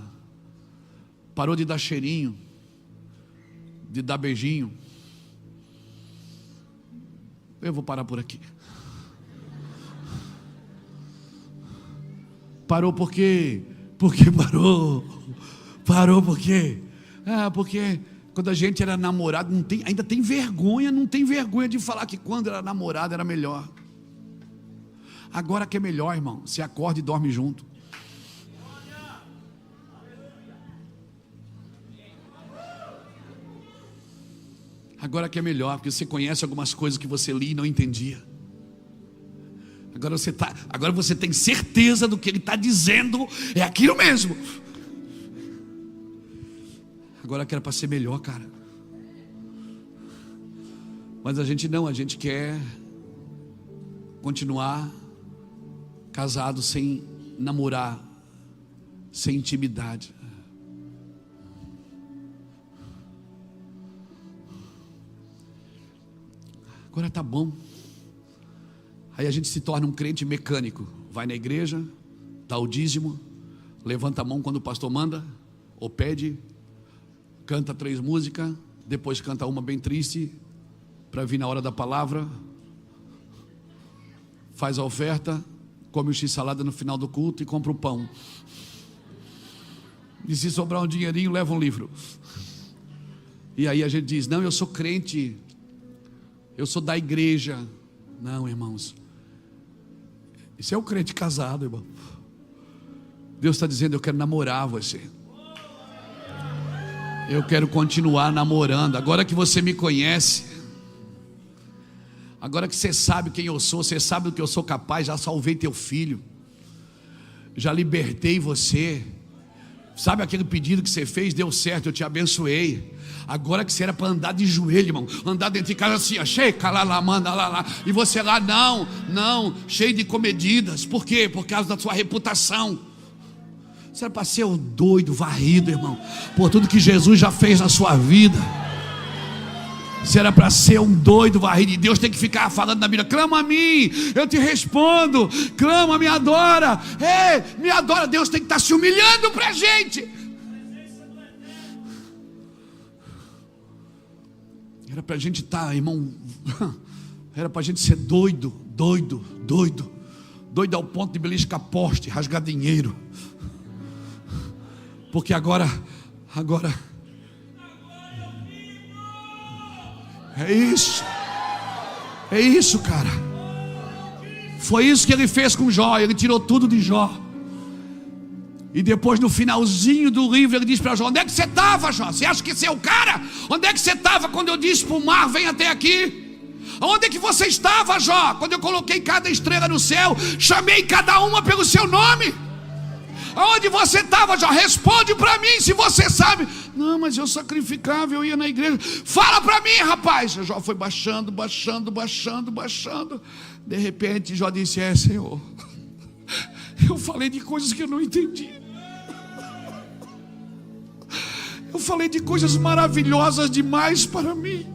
Parou de dar cheirinho, de dar beijinho. Eu vou parar por aqui. Parou por quê? Porque parou. Parou por quê? Porque quando a gente era namorado, ainda tem vergonha, não tem vergonha de falar que quando era namorado era melhor. Agora que é melhor, irmão, você acorda e dorme junto. Agora que é melhor, porque você conhece algumas coisas que você lia e não entendia. Agora você tem certeza do que ele está dizendo, é aquilo mesmo. Agora que era para ser melhor, cara. Mas a gente não, a gente quer continuar casado sem namorar, sem intimidade. Agora tá bom. Aí a gente se torna um crente mecânico. Vai na igreja, dá o dízimo, levanta a mão quando o pastor manda, ou pede, canta 3 músicas, depois canta uma bem triste, para vir na hora da palavra, faz a oferta, come o x-salada no final do culto e compra o pão. E se sobrar um dinheirinho, leva um livro. E aí a gente diz: não, eu sou crente, eu sou da igreja. Não, irmãos, isso é o crente casado, irmão. Deus está dizendo: eu quero namorar você, eu quero continuar namorando. Agora que você me conhece, agora que você sabe quem eu sou, você sabe do que eu sou capaz, já salvei teu filho, já libertei você. Sabe aquele pedido que você fez, deu certo, eu te abençoei. Agora que você era para andar de joelho, irmão, andar dentro de casa assim, checa lá, manda lá, e você lá, não, cheio de comedidas. Por quê? Por causa da sua reputação. Você era para ser o doido, varrido, irmão, por tudo que Jesus já fez na sua vida. Você era para ser um doido, varrido, e Deus tem que ficar falando na Bíblia: clama a mim, eu te respondo, clama, me adora, me adora. Deus tem que estar se humilhando para a gente. Era para a gente estar, irmão, era para a gente ser doido ao ponto de beliscar poste, rasgar dinheiro. Porque agora é isso, cara. Foi isso que ele fez com Jó. Ele tirou tudo de Jó. E depois, no finalzinho do livro, ele diz para Jó: onde é que você estava, Jó? Você acha que você é o cara? Onde é que você estava quando eu disse para o mar: vem até aqui? Onde é que você estava, Jó, quando eu coloquei cada estrela no céu, chamei cada uma pelo seu nome? Aonde você estava, Jó? Responde para mim, se você sabe. Não, mas eu sacrificava, eu ia na igreja. Fala para mim, rapaz. Jó foi baixando. De repente Jó disse: Senhor, eu falei de coisas que eu não entendi. Eu falei de coisas maravilhosas demais para mim.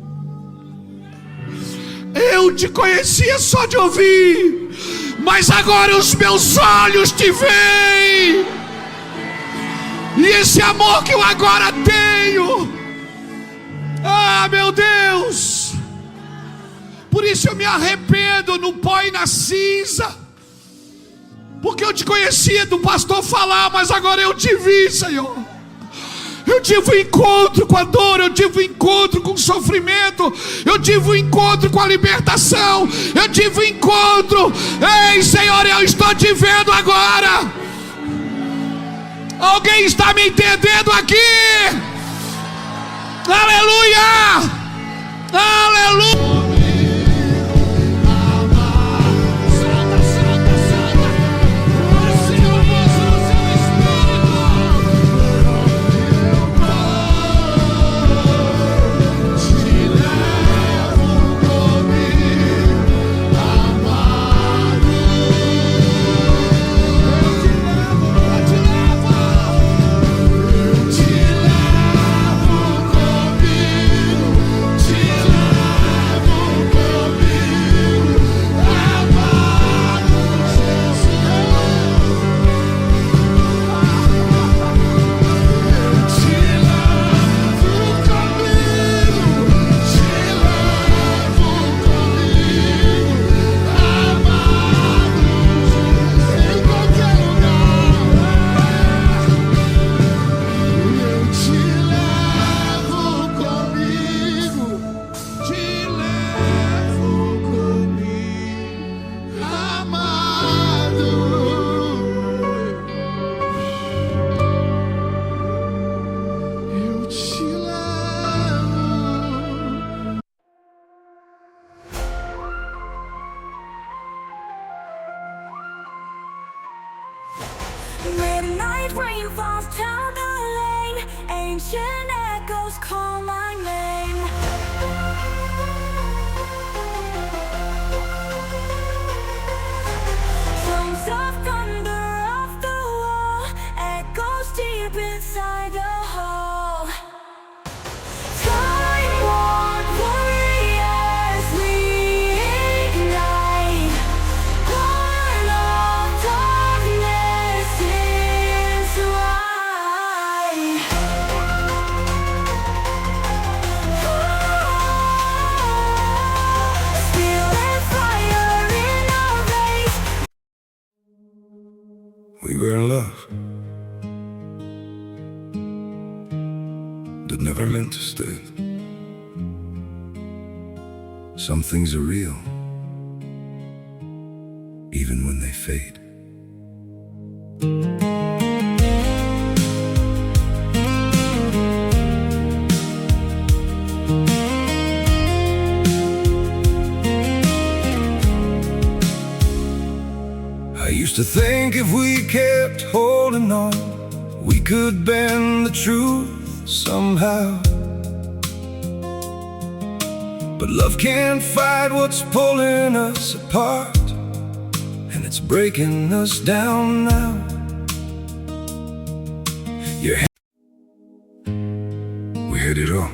Eu te conhecia só de ouvir, mas agora os meus olhos te veem. E esse amor que eu agora tenho, meu Deus, por isso eu me arrependo no pó e na cinza, porque eu te conhecia do pastor falar, mas agora eu te vi, Senhor. Eu tive um encontro com a dor, eu tive um encontro com o sofrimento, eu tive um encontro com a libertação, eu tive um encontro. Ei, Senhor, eu estou te vendo agora. Alguém está me entendendo aqui? Aleluia! Aleluia! Midnight rain falls down the lane, ancient echoes call my name. Drums of thunder off the wall, echoes deep inside the hall. Time-worn warriors reignite, born of darkness into light. were in love that never meant to stay. Some things are real, even when they fade. I used to think if we kept holding on, we could bend the truth somehow. But love can't fight what's pulling us apart, and it's breaking us down now. We had it all,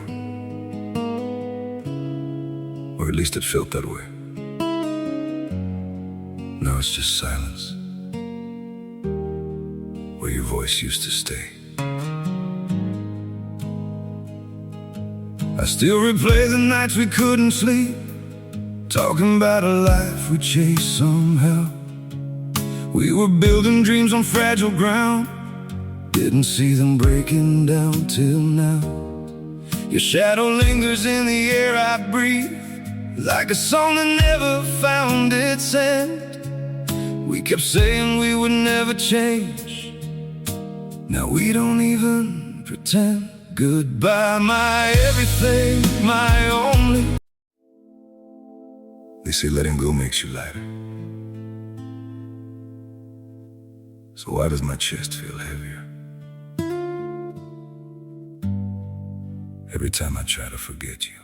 or at least it felt that way. Now it's just silence, where your voice used to stay. I still replay the nights we couldn't sleep, talking about a life we chased somehow. We were building dreams on fragile ground, didn't see them breaking down till now. Your shadow lingers in the air I breathe, like a song that never found its end. We kept saying we would never change, now we don't even pretend. Goodbye, my everything, my only. They say letting go makes you lighter. So why does my chest feel heavier every time I try to forget you?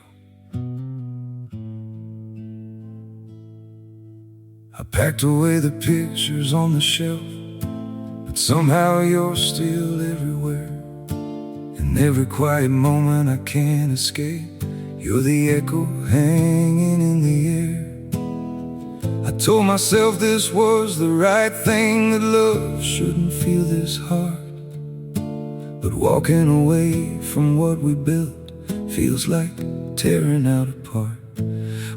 I packed away the pictures on the shelf, but somehow you're still everywhere. In every quiet moment I can't escape, you're the echo hanging in the air. I told myself this was the right thing, that love shouldn't feel this hard. But walking away from what we built feels like tearing out apart.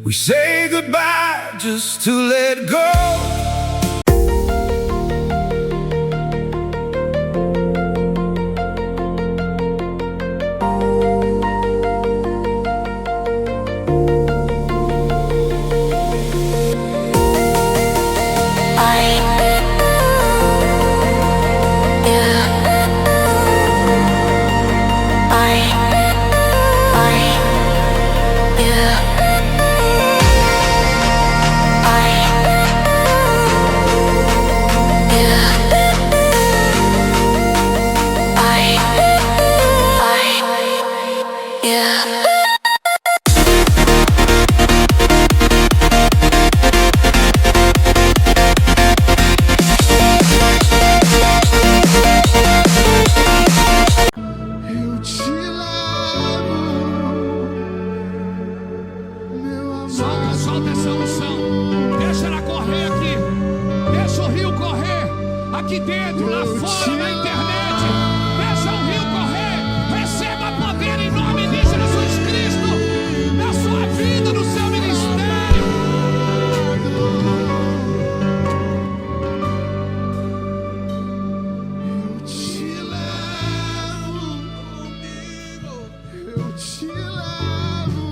We say goodbye just to let go. Solta essa unção, deixa ela correr aqui, deixa o rio correr, aqui dentro, lá fora, na internet, deixa o rio correr, receba poder em nome de Jesus Cristo, na sua vida, no seu ministério. Eu te levo comigo, eu te levo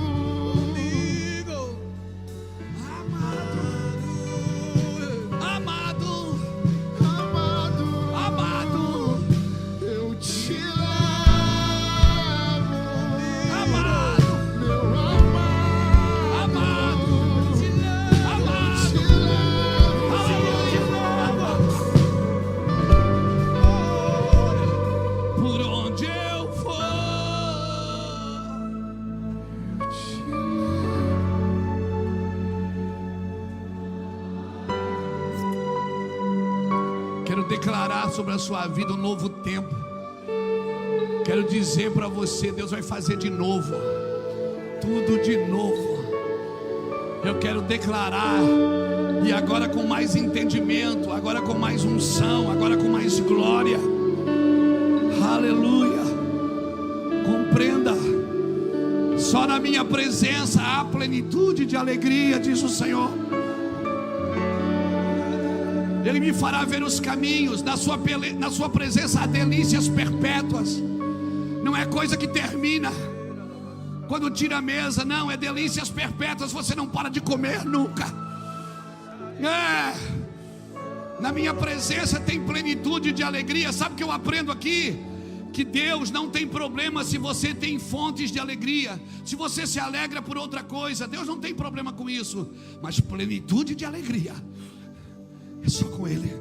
comigo. Quero declarar sobre a sua vida um novo tempo. Quero dizer para você, Deus vai fazer de novo, tudo de novo. Eu quero declarar, e agora com mais entendimento, agora com mais unção, agora com mais glória. Aleluia. Compreenda, só na minha presença há plenitude de alegria, diz o Senhor. Ele me fará ver os caminhos. Na sua presença há delícias perpétuas. Não é coisa que termina quando tira a mesa, não, é delícias perpétuas. Você não para de comer nunca. Na minha presença tem plenitude de alegria. Sabe o que eu aprendo aqui? Que Deus não tem problema se você tem fontes de alegria. Se você se alegra por outra coisa, Deus não tem problema com isso. Mas plenitude de alegria é só com Ele.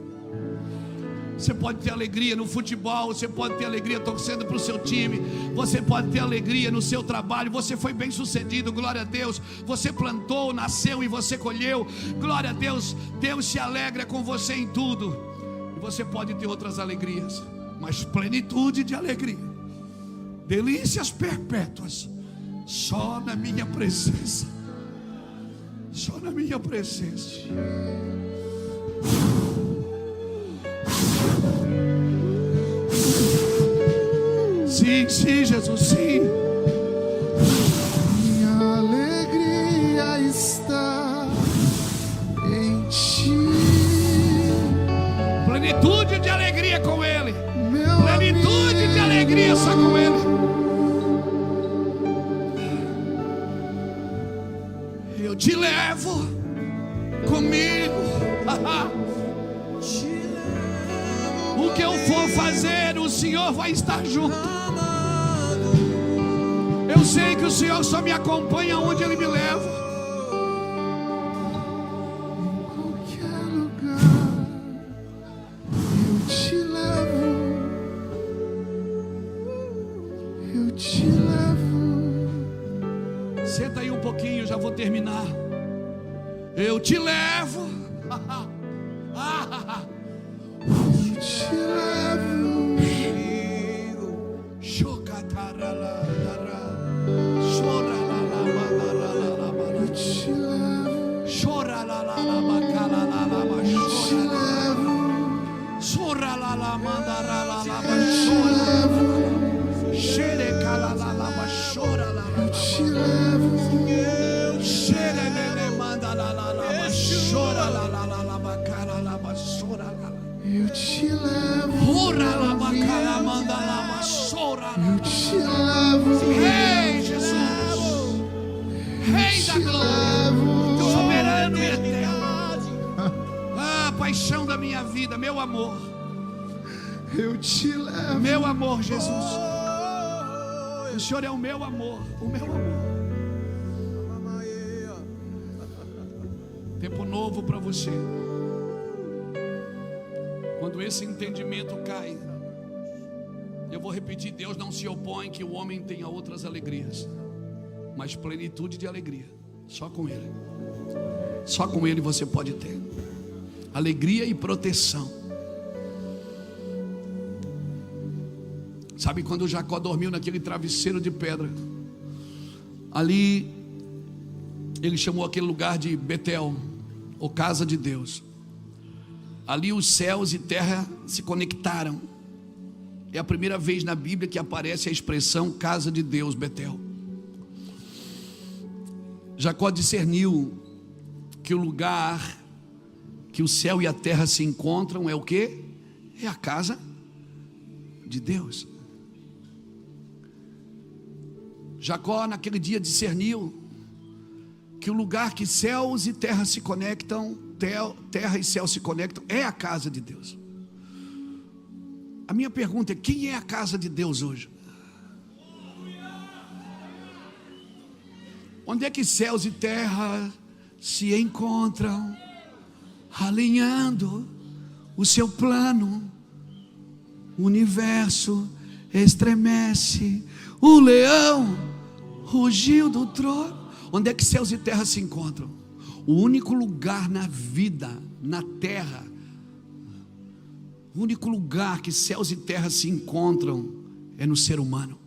Você pode ter alegria no futebol, você pode ter alegria torcendo para o seu time, você pode ter alegria no seu trabalho. Você foi bem sucedido, glória a Deus. Você plantou, nasceu e você colheu, glória a Deus. Deus se alegra com você em tudo. E você pode ter outras alegrias, mas plenitude de alegria, delícias perpétuas, só na minha presença. Só na minha presença. Sim, sim, Jesus, sim. Minha alegria está em Ti. Plenitude de alegria com Ele. Meu Plenitude de amigo. alegria só com Ele. Eu te levo comigo. O que eu for fazer, o Senhor vai estar junto. Eu sei que o Senhor só me acompanha onde Ele me leva. Em qualquer lugar eu te levo. Eu te levo. Senta aí um pouquinho, já vou terminar. Eu te levo. Eu te levo. Eu te levo. Chora la la la bacala la la Eu te chora. levo. Chora la la mandara la la Eu te chora. levo. Xere cala la la chora la Eu la. te levo. Xere lele manda la la la chora la la la la bacala la chora la la. Eu te levo. Ora la bacala manda la chora la. Eu te levo. Rei Jesus, Rei da glória, soberano e eterno. Ah, paixão da minha vida, meu amor, Eu te levo. meu amor, Jesus. O Senhor é o meu amor, o meu amor. Tempo novo para você. Quando esse entendimento cai, eu vou repetir: Deus não se opõe que o homem tenha outras alegrias, mas plenitude de alegria só com Ele. Só com Ele você pode ter alegria e proteção. Sabe quando Jacó dormiu naquele travesseiro de pedra? Ali ele chamou aquele lugar de Betel, ou casa de Deus. Ali os céus e terra se conectaram. É a primeira vez na Bíblia que aparece a expressão casa de Deus, Betel. Jacó discerniu que o lugar que o céu e a terra se encontram é o quê? É a casa de Deus. Jacó naquele dia discerniu que o lugar que céus e terra se conectam, terra e céu se conectam, é a casa de Deus. A minha pergunta é: quem é a casa de Deus hoje? Onde é que céus e terra se encontram, alinhando o seu plano? O universo estremece, o leão rugiu do trono. Onde é que céus e terra se encontram? O único lugar na vida, na terra, o único lugar que céus e terra se encontram é no ser humano,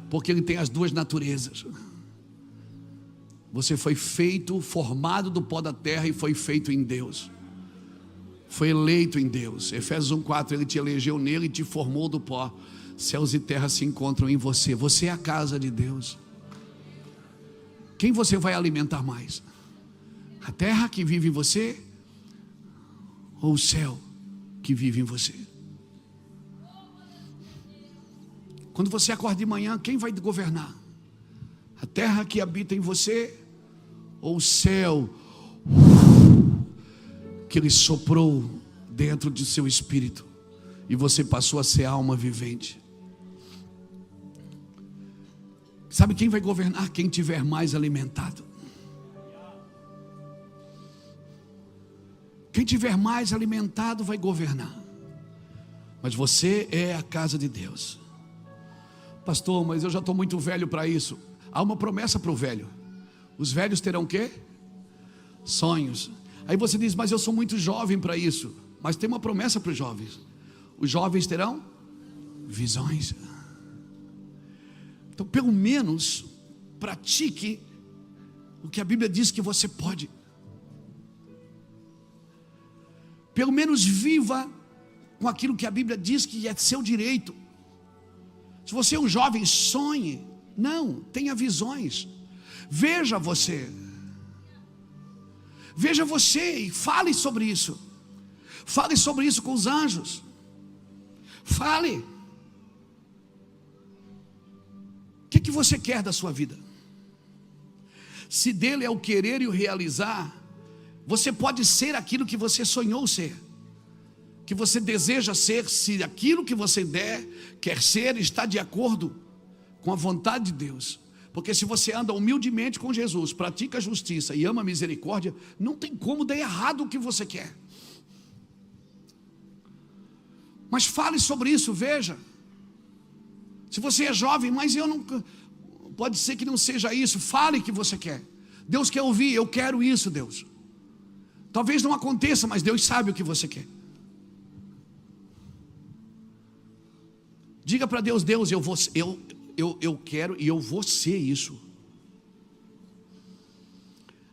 porque ele tem as duas naturezas. Você foi feito, formado do pó da terra e foi feito em Deus. Foi eleito em Deus. Efésios 1:4, Ele te elegeu nele e te formou do pó. Céus e terra se encontram em você. Você é a casa de Deus. Quem você vai alimentar mais? A terra que vive em você? ou o céu que vive em você? Quando você acorda de manhã, quem vai governar? A terra que habita em você ou o céu que Ele soprou dentro de seu espírito e você passou a ser alma vivente? Sabe quem vai governar? Quem tiver mais alimentado. Quem tiver mais alimentado vai governar. Mas você é a casa de Deus. Pastor, mas eu já estou muito velho para isso. Há uma promessa para o velho. Os velhos terão o quê? Sonhos. Aí você diz, mas eu sou muito jovem para isso. Mas tem uma promessa para os jovens. Os jovens terão visões. Então, pelo menos, pratique o que a Bíblia diz que você pode. Pelo menos viva com aquilo que a Bíblia diz que é seu direito. Se você é um jovem, sonhe. Não, tenha visões. Veja você e fale sobre isso. Fale sobre isso com os anjos. Fale. O que você quer da sua vida? Se dele é o querer e o realizar, você pode ser aquilo que você sonhou ser, que você deseja ser, se aquilo que você quer ser está de acordo com a vontade de Deus. Porque se você anda humildemente com Jesus, pratica a justiça e ama a misericórdia, não tem como dar errado o que você quer. Mas fale sobre isso, veja. Se você é jovem, mas eu não, pode ser que não seja isso, fale que você quer. Deus quer ouvir, eu quero isso, Deus. Talvez não aconteça, mas Deus sabe o que você quer. Diga para Deus, Deus, eu quero e eu vou ser isso.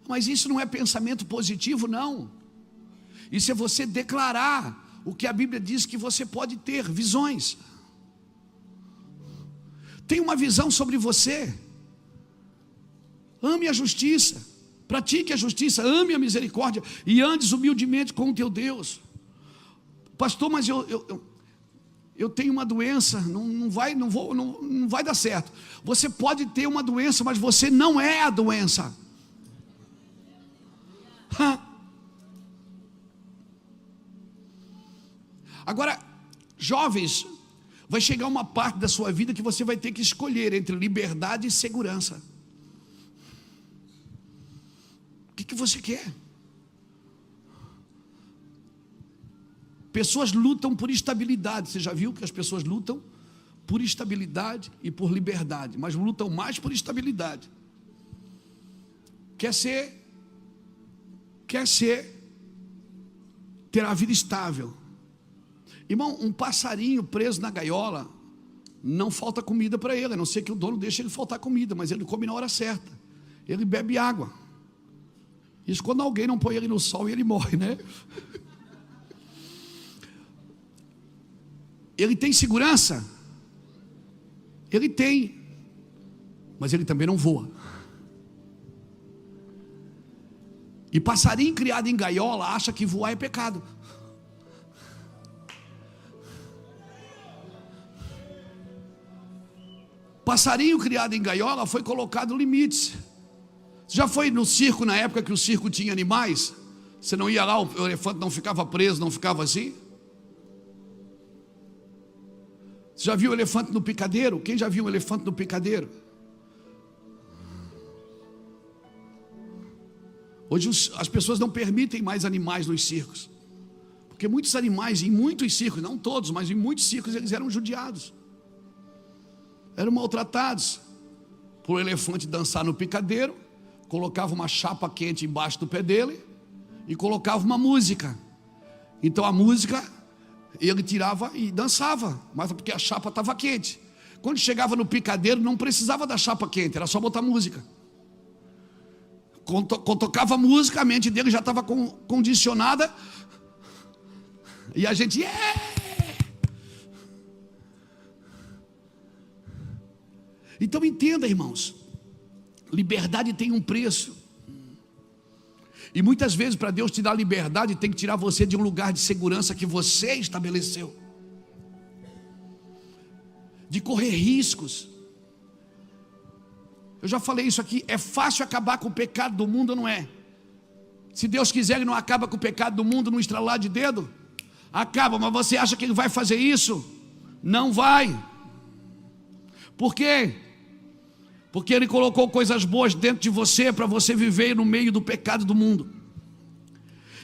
Mas isso não é pensamento positivo, não. Isso é você declarar o que a Bíblia diz que você pode ter, visões. Tenha uma visão sobre você. Ame a justiça, pratique a justiça, ame a misericórdia e andes humildemente com o teu Deus. Pastor, mas eu tenho uma doença, não vai dar certo. Você pode ter uma doença, mas você não é a doença. Agora, jovens, vai chegar uma parte da sua vida que você vai ter que escolher entre liberdade e segurança. O que você quer? Pessoas lutam por estabilidade. Você já viu que as pessoas lutam por estabilidade e por liberdade, mas lutam mais por estabilidade. Quer ter a vida estável. Irmão, um passarinho preso na gaiola, não falta comida para ele, a não ser que o dono deixe ele faltar comida, mas ele come na hora certa, ele bebe água. Isso quando alguém não põe ele no sol e ele morre, né? Ele tem segurança? Ele tem, mas ele também não voa. E passarinho criado em gaiola acha que voar é pecado. Passarinho criado em gaiola foi colocado limites. Você já foi no circo na época que o circo tinha animais? Você não ia lá, o elefante não ficava preso, não ficava assim? Você já viu o elefante no picadeiro? Quem já viu um elefante no picadeiro? Hoje as pessoas não permitem mais animais nos circos, porque muitos animais, em muitos circos, não todos, mas em muitos circos, eles eram judiados, eram maltratados. Por o elefante dançar no picadeiro, colocava uma chapa quente embaixo do pé dele e colocava uma música. Então a música ele tirava e dançava, mas porque a chapa estava quente. Quando chegava no picadeiro não precisava da chapa quente, era só botar música. Quando tocava música, a mente dele já estava condicionada e a gente Então entenda, irmãos, liberdade tem um preço. E muitas vezes, para Deus te dar liberdade, tem que tirar você de um lugar de segurança que você estabeleceu, de correr riscos. Eu já falei isso aqui, é fácil acabar com o pecado do mundo ou não é? Se Deus quiser, Ele não acaba com o pecado do mundo no estralar de dedo? Acaba, mas você acha que Ele vai fazer isso? Não vai. Por quê? Porque Ele colocou coisas boas dentro de você, para você viver no meio do pecado do mundo,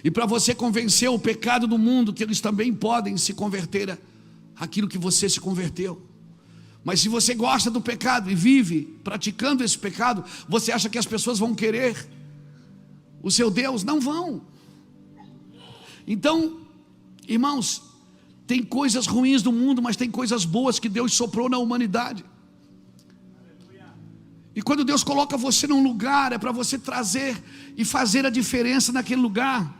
e para você convencer o pecado do mundo que eles também podem se converter àquilo que você se converteu. Mas se você gosta do pecado e vive praticando esse pecado, você acha que as pessoas vão querer o seu Deus? Não vão. Então, irmãos, tem coisas ruins do mundo, mas tem coisas boas que Deus soprou na humanidade. E quando Deus coloca você num lugar, é para você trazer e fazer a diferença naquele lugar.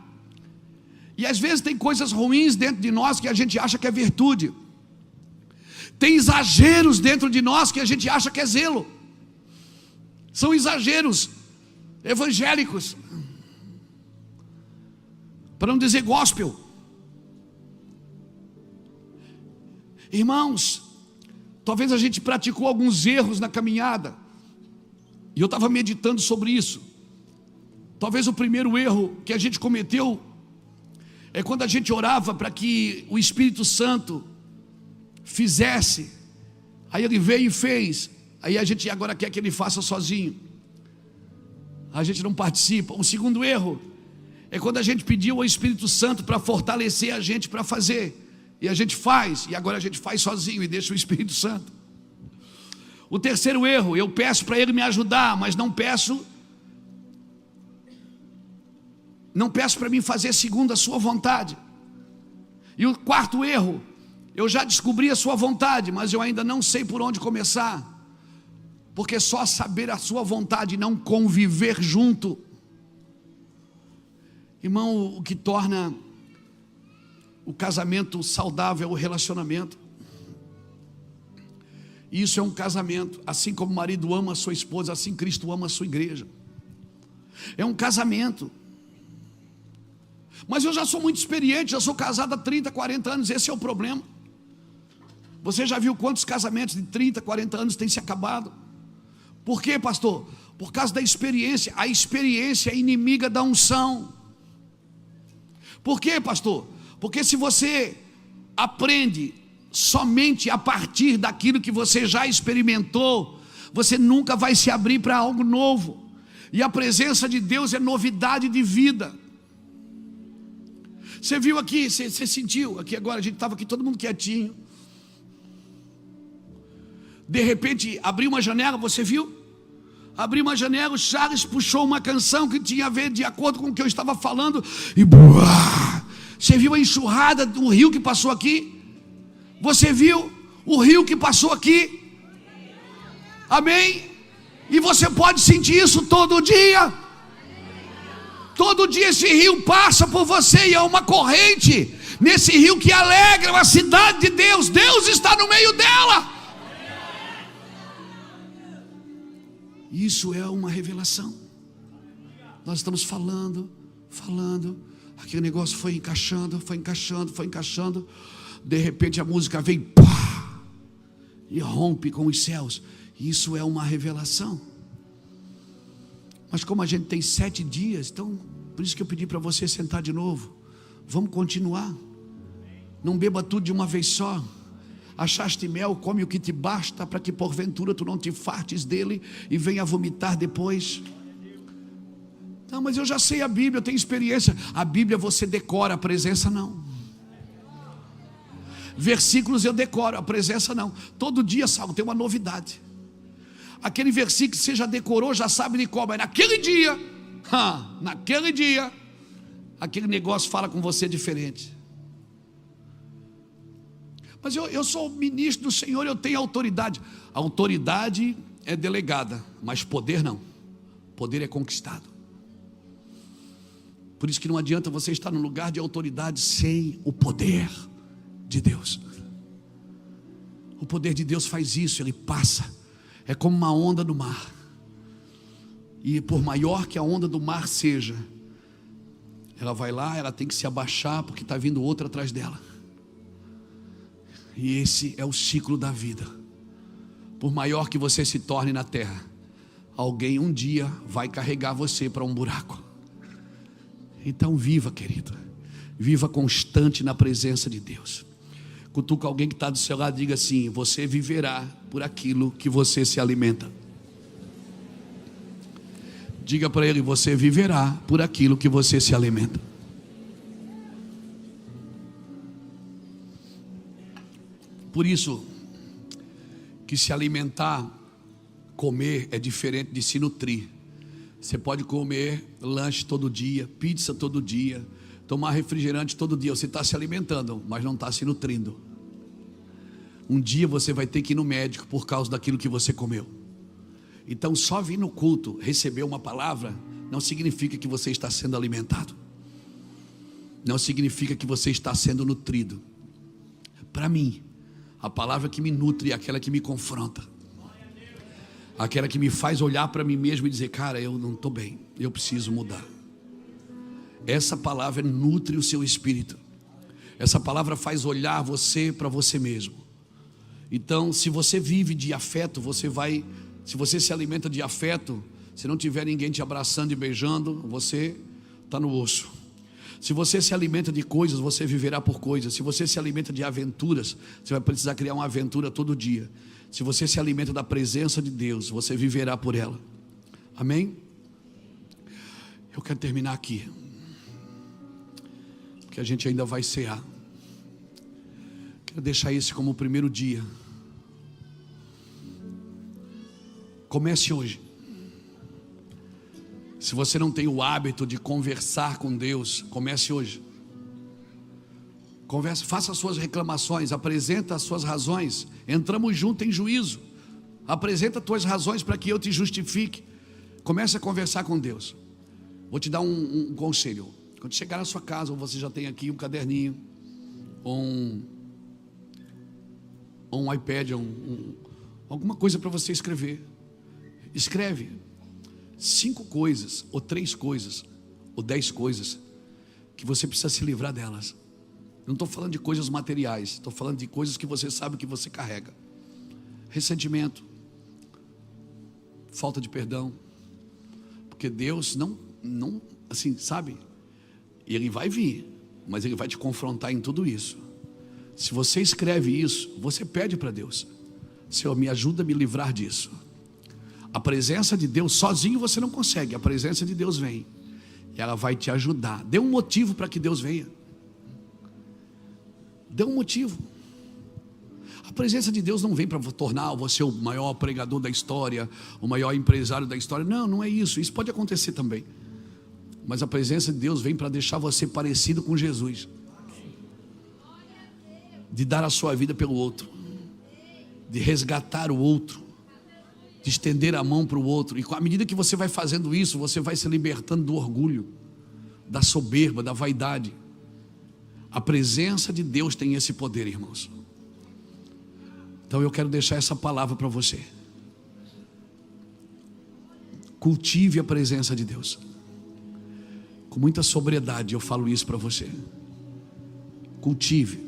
E às vezes tem coisas ruins dentro de nós que a gente acha que é virtude. Tem exageros dentro de nós que a gente acha que é zelo. São exageros evangélicos, para não dizer gospel. Irmãos, talvez a gente praticou alguns erros na caminhada, e eu estava meditando sobre isso. Talvez o primeiro erro que a gente cometeu é quando a gente orava para que o Espírito Santo fizesse, aí Ele veio e fez, aí a gente agora quer que Ele faça sozinho, a gente não participa. O segundo erro é quando a gente pediu ao Espírito Santo para fortalecer a gente para fazer, e a gente faz, e agora a gente faz sozinho e deixa o Espírito Santo. O terceiro erro, eu peço para Ele me ajudar, mas não peço para mim fazer segundo a sua vontade. E o quarto erro, eu já descobri a sua vontade, mas eu ainda não sei por onde começar, porque só saber a sua vontade e não conviver junto, irmão, o que torna o casamento saudável é o relacionamento. Isso é um casamento, assim como o marido ama a sua esposa, assim Cristo ama a sua igreja. É um casamento. Mas eu já sou muito experiente, já sou casado há 30, 40 anos, esse é o problema. Você já viu quantos casamentos de 30, 40 anos têm se acabado? Por quê, pastor? Por causa da experiência. A experiência é inimiga da unção. Por quê, pastor? Porque se você aprende somente a partir daquilo que você já experimentou, você nunca vai se abrir para algo novo. E a presença de Deus é novidade de vida. Você viu aqui, você sentiu aqui agora, a gente estava aqui todo mundo quietinho. De repente abriu uma janela, você viu? Abriu uma janela, o Charles puxou uma canção que tinha a ver de acordo com o que eu estava falando, e buá, você viu a enxurrada do rio que passou aqui? Você viu o rio que passou aqui? Amém? E você pode sentir isso todo dia. Todo dia esse rio passa por você e é uma corrente nesse rio que alegra a cidade de Deus. Deus está no meio dela. Isso é uma revelação. Nós estamos falando, aquele negócio foi encaixando. De repente a música vem, pá, e rompe com os céus. Isso é uma revelação. Mas como a gente tem 7 dias, então por isso que eu pedi para você sentar de novo. Vamos continuar. Não beba tudo de uma vez só. Achaste mel, come o que te basta, para que porventura tu não te fartes dele e venha vomitar depois. Não, mas eu já sei a Bíblia, eu tenho experiência. A Bíblia você decora, a presença não. Versículos eu decoro, a presença não. Todo dia, Saulo, tem uma novidade. Aquele versículo que você já decorou, já sabe de qual, mas naquele dia, aquele negócio fala com você diferente. Mas eu sou ministro do Senhor, eu tenho autoridade. A autoridade é delegada, mas poder não. Poder é conquistado. Por isso que não adianta você estar num lugar de autoridade sem o poder de Deus. O poder de Deus faz isso, ele passa. É como uma onda no mar. E por maior que a onda do mar seja, Ela vai lá, ela tem que se abaixar porque está vindo outra atrás dela. E esse é o ciclo da vida. Por maior que você se torne na terra, alguém um dia vai carregar você para um buraco. Então viva, querido. Viva constante na presença de Deus. Cutuca alguém que está do seu lado e diga assim: você viverá por aquilo que você se alimenta. Diga para ele: você viverá por aquilo que você se alimenta. Por isso que se alimentar, comer, é diferente de se nutrir. Você pode comer lanche todo dia, pizza todo dia, tomar refrigerante todo dia. Você está se alimentando, mas não está se nutrindo. Um dia você vai ter que ir no médico por causa daquilo que você comeu. Então só vir no culto, receber uma palavra, não significa que você está sendo alimentado. Não significa que você está sendo nutrido. Para mim, a palavra que me nutre é aquela que me confronta. Aquela que me faz olhar para mim mesmo e dizer: cara, eu não estou bem, eu preciso mudar. Essa palavra nutre o seu espírito. Essa palavra faz olhar você para você mesmo. Então, se você vive de afeto, se você se alimenta de afeto, se não tiver ninguém te abraçando e beijando, você está no osso. Se você se alimenta de coisas, você viverá por coisas. Se você se alimenta de aventuras, você vai precisar criar uma aventura todo dia. Se você se alimenta da presença de Deus, você viverá por ela. Amém? Eu quero terminar aqui, porque a gente ainda vai cear. Quero deixar esse como o primeiro dia. Comece hoje. Se você não tem o hábito de conversar com Deus, comece hoje. Converse, faça as suas reclamações, apresenta as suas razões. Entramos juntos em juízo. Apresenta as tuas razões para que eu te justifique. Comece a conversar com Deus. Vou te dar um conselho. Quando chegar na sua casa, ou você já tem aqui um caderninho, ou um iPad, alguma coisa para você escrever. Escreve 5 coisas, ou 3 coisas, ou 10 coisas que você precisa se livrar delas. Não estou falando de coisas materiais, estou falando de coisas que você sabe que você carrega. Ressentimento, falta de perdão, porque Deus não assim, sabe? Ele vai vir, mas Ele vai te confrontar em tudo isso. Se você escreve isso, você pede para Deus: Senhor, me ajuda a me livrar disso. A presença de Deus, sozinho você não consegue. A presença de Deus vem, e ela vai te ajudar. Dê um motivo para que Deus venha. Dê um motivo. A presença de Deus não vem para tornar você o maior pregador da história, o maior empresário da história. Não, não é isso. Isso pode acontecer também. Mas a presença de Deus vem para deixar você parecido com Jesus. De dar a sua vida pelo outro, de resgatar o outro, de estender a mão para o outro. E à medida que você vai fazendo isso, você vai se libertando do orgulho, da soberba, da vaidade. A presença de Deus tem esse poder, irmãos. Então eu quero deixar essa palavra para você. Cultive a presença de Deus. Com muita sobriedade eu falo isso para você. Cultive.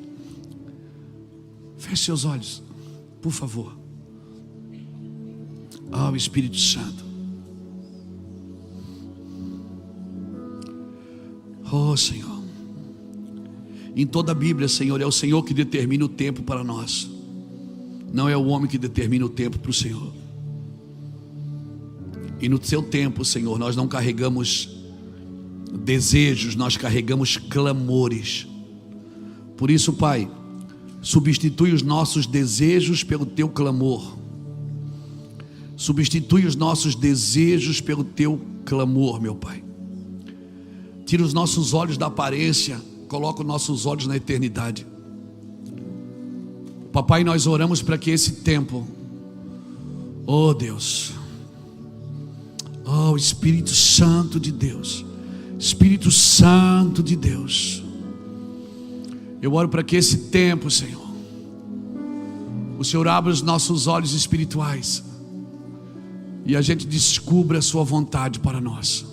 Feche seus olhos, por favor. Oh, Espírito Santo. Oh, Senhor. Em toda a Bíblia, Senhor, é o Senhor que determina o tempo para nós. Não é o homem que determina o tempo para o Senhor. E no seu tempo, Senhor, nós não carregamos desejos, nós carregamos clamores. Por isso, Pai, substitui os nossos desejos pelo teu clamor. Substitui os nossos desejos pelo teu clamor, meu Pai. Tira os nossos olhos da aparência, coloca os nossos olhos na eternidade. Papai, nós oramos para que esse tempo, oh Deus, oh Espírito Santo de Deus, Espírito Santo de Deus, eu oro para que esse tempo, Senhor, o Senhor abra os nossos olhos espirituais e a gente descubra a sua vontade para nós.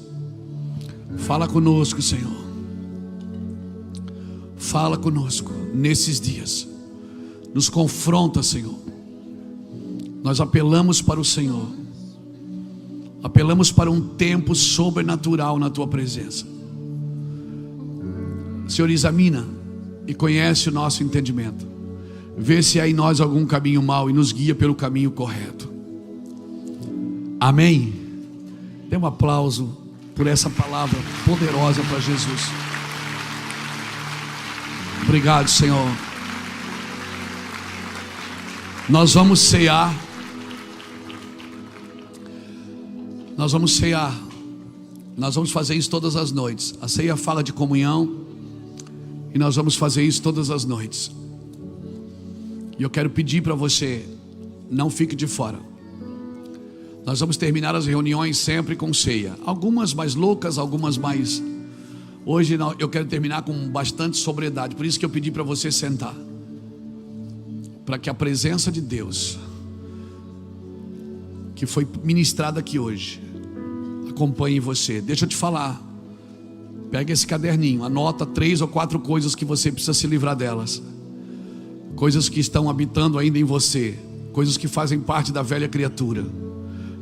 Fala conosco, Senhor. fala conosco nesses dias. Nos confronta, Senhor. Nós apelamos para o Senhor. Apelamos para um tempo sobrenatural na Tua presença. Senhor, examina e conhece o nosso entendimento. Vê se há em nós algum caminho mau e nos guia pelo caminho correto. Amém. Dê um aplauso por essa palavra poderosa para Jesus. Obrigado, Senhor. Nós vamos cear. Nós vamos cear. Nós vamos fazer isso todas as noites. A ceia fala de comunhão. E nós vamos fazer isso todas as noites. E eu quero pedir para você, não fique de fora. Nós vamos terminar as reuniões sempre com ceia. Algumas mais loucas, algumas mais... Hoje eu quero terminar com bastante sobriedade. Por isso que eu pedi para você sentar. Para que a presença de Deus, que foi ministrada aqui hoje, acompanhe você. Deixa eu te falar. Pega esse caderninho, anota 3 ou 4 coisas que você precisa se livrar delas. Coisas que estão habitando ainda em você. Coisas que fazem parte da velha criatura.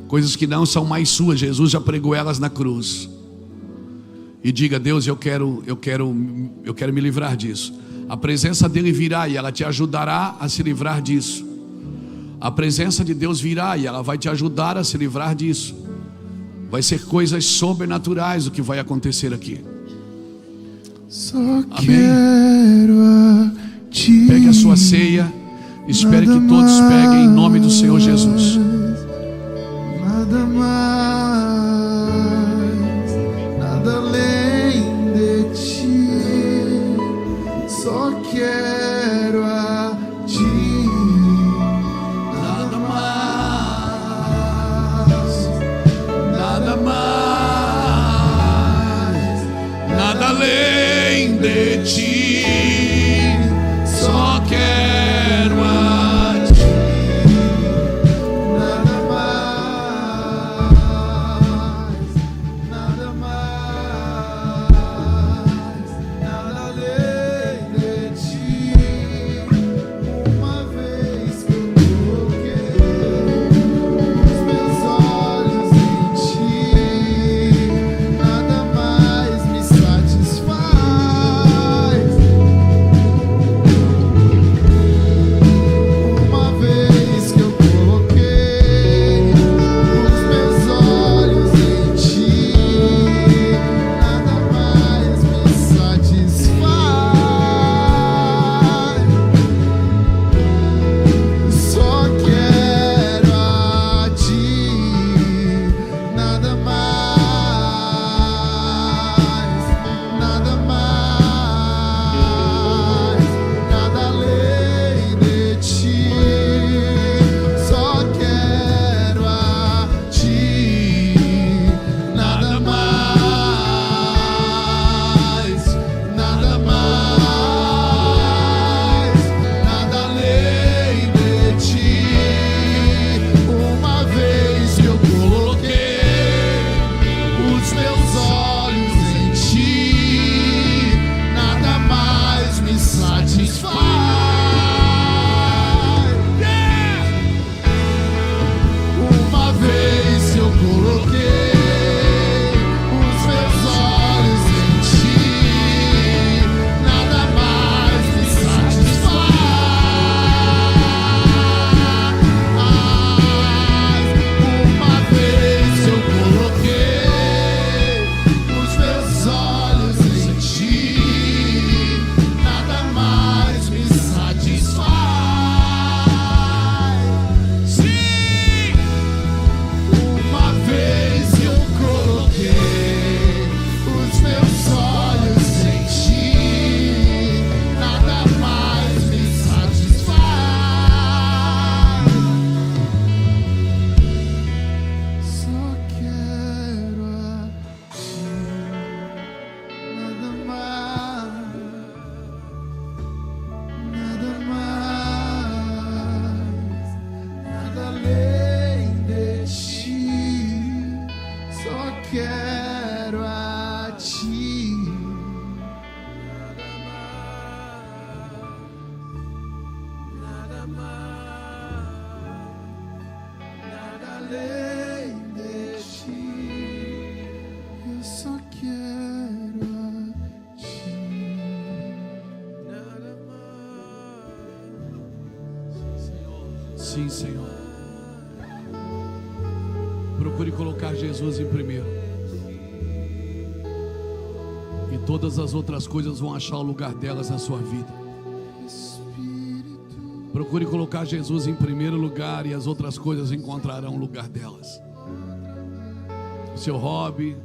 Coisas que não são mais suas. Jesus já pregou elas na cruz. E diga: Deus, eu quero me livrar disso. A presença dele virá e ela te ajudará a se livrar disso. A presença de Deus virá e ela vai te ajudar a se livrar disso. Vai ser coisas sobrenaturais o que vai acontecer aqui. Só Amém. quero a ti. Pegue a sua ceia. Espere que todos peguem em nome do Senhor Jesus. Nada mais, nada além de ti. Só quero a ti. Nada mais, nada mais, nada além de ti. Só quero a ti. Nada mais, nada mais, nada além de ti. Uma vez que eu coloquei os meus olhos em ti, nada mais me satisfaz. nada mais, nada além de ti. Eu só quero a ti. Nada mais. Sim, Senhor. Procure colocar Jesus em primeiro. E todas as outras coisas vão achar o lugar delas na sua vida. Espírito, Procure colocar Jesus em primeiro lugar e as outras coisas encontrarão o lugar delas. Seu hobby,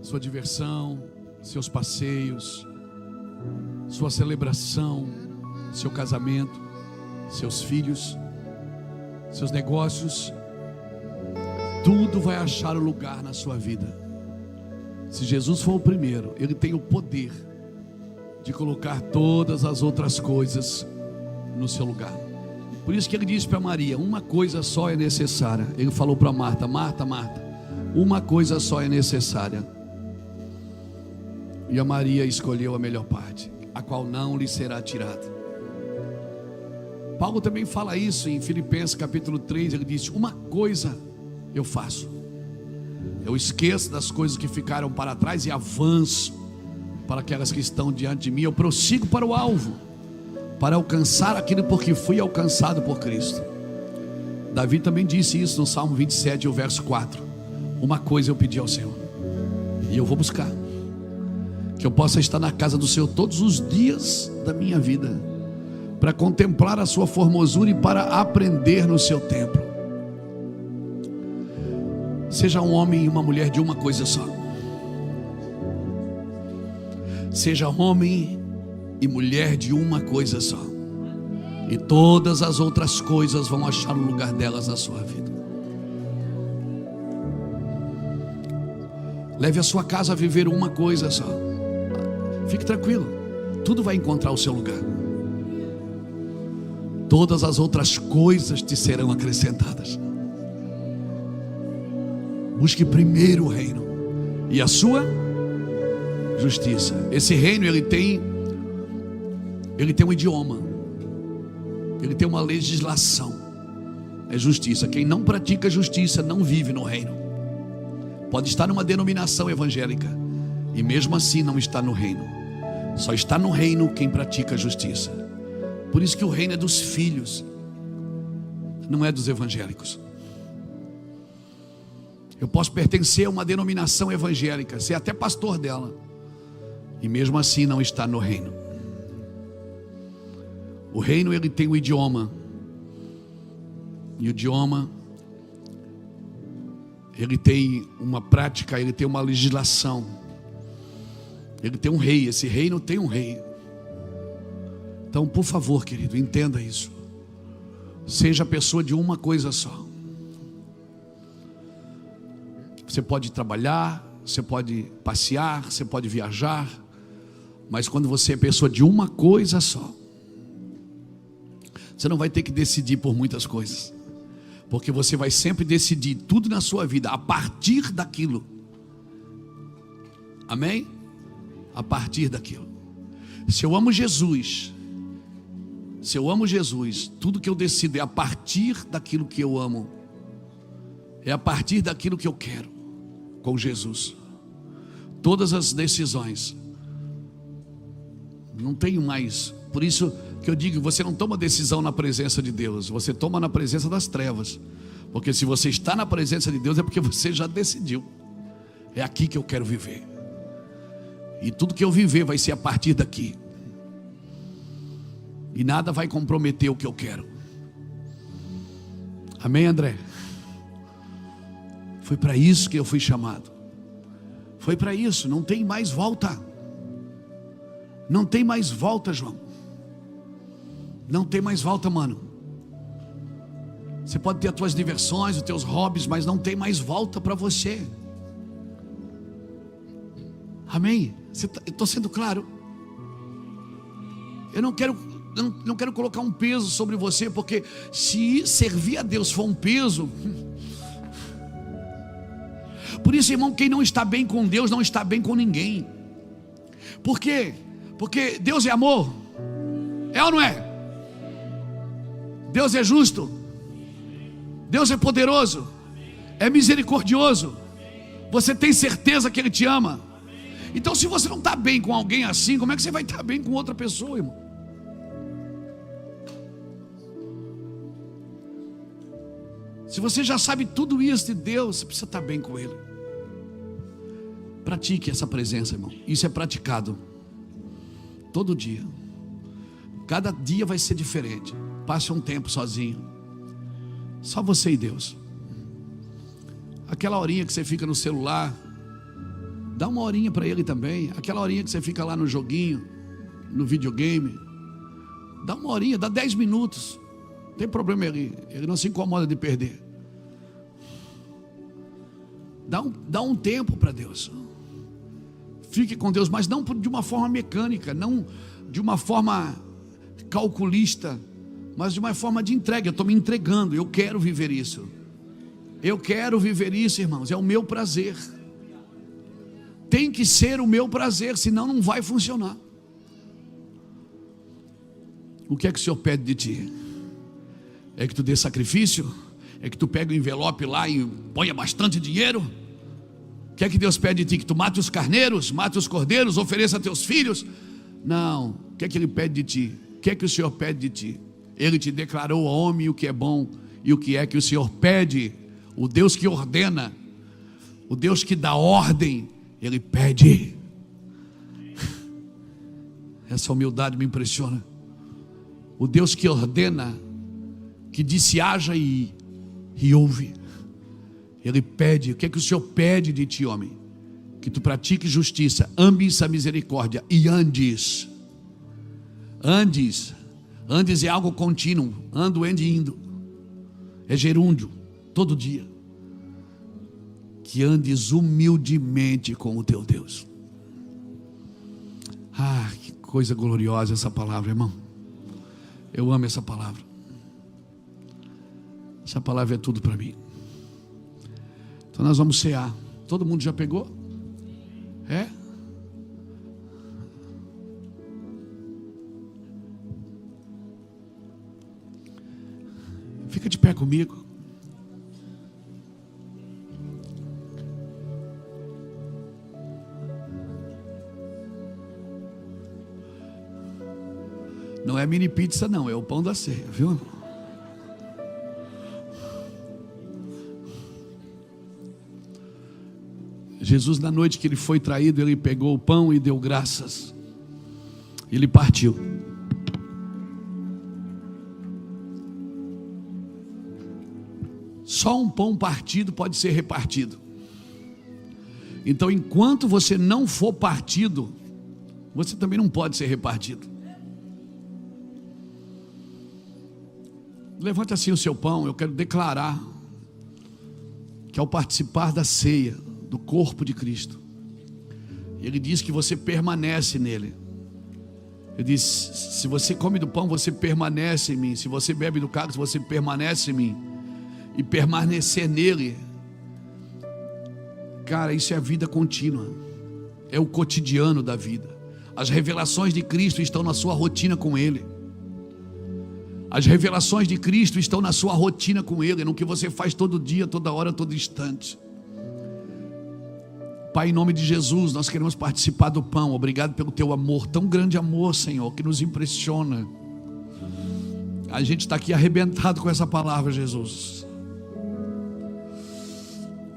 sua diversão, seus passeios, sua celebração, seu casamento, seus filhos, seus negócios, tudo vai achar o lugar na sua vida. Se Jesus for o primeiro, Ele tem o poder de colocar todas as outras coisas no seu lugar. Por isso que Ele disse para Maria: uma coisa só é necessária. Ele falou para Marta: Marta, Marta, uma coisa só é necessária. E a Maria escolheu a melhor parte, a qual não lhe será tirada. Paulo também fala isso em Filipenses capítulo 3. Ele disse: uma coisa eu faço, eu esqueço das coisas que ficaram para trás e avanço para aquelas que estão diante de mim. Eu prossigo para o alvo, para alcançar aquilo por que fui alcançado por Cristo. Davi também disse isso no Salmo 27, o verso 4. Uma coisa eu pedi ao Senhor, e eu vou buscar, que eu possa estar na casa do Senhor todos os dias da minha vida, para contemplar a sua formosura e para aprender no seu templo. Seja um homem e uma mulher de uma coisa só. Seja homem e mulher de uma coisa só, e todas as outras coisas vão achar o lugar delas na sua vida. Leve a sua casa a viver uma coisa só. Fique tranquilo, tudo vai encontrar o seu lugar. Todas as outras coisas te serão acrescentadas. Busque primeiro o reino e a sua justiça. Esse reino ele tem um idioma, ele tem uma legislação. É justiça. Quem não pratica justiça não vive no reino. Pode estar numa denominação evangélica e mesmo assim não está no reino. Só está no reino quem pratica justiça. Por isso que o reino é dos filhos, não é dos evangélicos. Eu posso pertencer a uma denominação evangélica, ser até pastor dela, e mesmo assim não estar no reino. O reino ele tem um idioma, e o idioma ele tem uma prática, ele tem uma legislação, ele tem um rei. Esse reino tem um rei. Então, por favor, querido, entenda isso. Seja pessoa de uma coisa só. Você pode trabalhar, você pode passear, você pode viajar, mas quando você é pessoa de uma coisa só, você não vai ter que decidir por muitas coisas, porque você vai sempre decidir tudo na sua vida a partir daquilo. Amém? A partir daquilo. Se eu amo Jesus, tudo que eu decido é a partir daquilo que eu amo, é a partir daquilo que eu quero. Com Jesus, todas as decisões não tenho mais. Por isso que eu digo, você não toma decisão na presença de Deus, você toma na presença das trevas. Porque se você está na presença de Deus é porque você já decidiu. É aqui que eu quero viver, e tudo que eu viver vai ser a partir daqui, e nada vai comprometer o que eu quero. Amém, André? Foi para isso que eu fui chamado. Foi para isso, não tem mais volta. Não tem mais volta, João. Não tem mais volta, mano. Você pode ter as tuas diversões, os teus hobbies, mas não tem mais volta para você. Amém? Eu estou sendo claro? Eu não quero colocar um peso sobre você, porque se servir a Deus for um peso... Por isso, irmão, quem não está bem com Deus não está bem com ninguém. Por quê? Porque Deus é amor. É ou não é? Deus é justo. Deus é poderoso. É misericordioso. Você tem certeza que Ele te ama. Então, se você não está bem com alguém assim, como é que você vai estar bem com outra pessoa, irmão? Se você já sabe tudo isso de Deus, você precisa estar bem com Ele. Pratique essa presença, irmão. Isso é praticado todo dia. Cada dia vai ser diferente. Passe um tempo sozinho, só você e Deus. Aquela horinha que você fica no celular, dá uma horinha para Ele também. Aquela horinha que você fica lá no joguinho, no videogame, dá uma horinha, dá 10 minutos. Não tem problema Ele não se incomoda de perder. Dá um tempo para Deus. Fique com Deus, mas não de uma forma mecânica, não de uma forma calculista, mas de uma forma de entrega. Eu estou me entregando, eu quero viver isso. Eu quero viver isso, irmãos, é o meu prazer. Tem que ser o meu prazer, senão não vai funcionar. O que é que o Senhor pede de ti? É que tu dê sacrifício? É que tu pegue o envelope lá e ponha bastante dinheiro? O que é que Deus pede de ti? Que tu mate os carneiros, mate os cordeiros, ofereça teus filhos? Não. O que é que Ele pede de ti? O que é que o Senhor pede de ti? Ele te declarou ao homem o que é bom e o que é que o Senhor pede. O Deus que ordena, o Deus que dá ordem, Ele pede. Essa humildade me impressiona. O Deus que ordena, que disse haja e ouve. Ele pede. O que é que o Senhor pede de ti, homem? Que tu pratiques justiça, ames a misericórdia e andes. Andes é algo contínuo. Ando, indo. É gerúndio, todo dia. Que andes humildemente com o teu Deus. Ah, que coisa gloriosa essa palavra, irmão. Eu amo essa palavra. Essa palavra é tudo para mim. Então nós vamos cear. Todo mundo já pegou? É? Fica de pé comigo. Não é mini pizza não, é o pão da ceia, viu? Jesus, na noite que Ele foi traído, Ele pegou o pão e deu graças. Ele partiu. Só um pão partido pode ser repartido. Então, enquanto você não for partido, você também não pode ser repartido. Levante assim o seu pão. Eu quero declarar que ao participar da ceia do corpo de Cristo, Ele diz que você permanece nele. Ele diz: se você come do pão, você permanece em mim. Se você bebe do cálice, você permanece em mim. E permanecer nele, cara, isso é a vida contínua. É o cotidiano da vida. As revelações de Cristo estão na sua rotina com Ele. As revelações de Cristo estão na sua rotina com Ele, no que você faz todo dia, toda hora, todo instante. Pai, em nome de Jesus, nós queremos participar do pão. Obrigado pelo teu amor, tão grande amor, Senhor, que nos impressiona. A gente está aqui arrebentado com essa palavra, Jesus.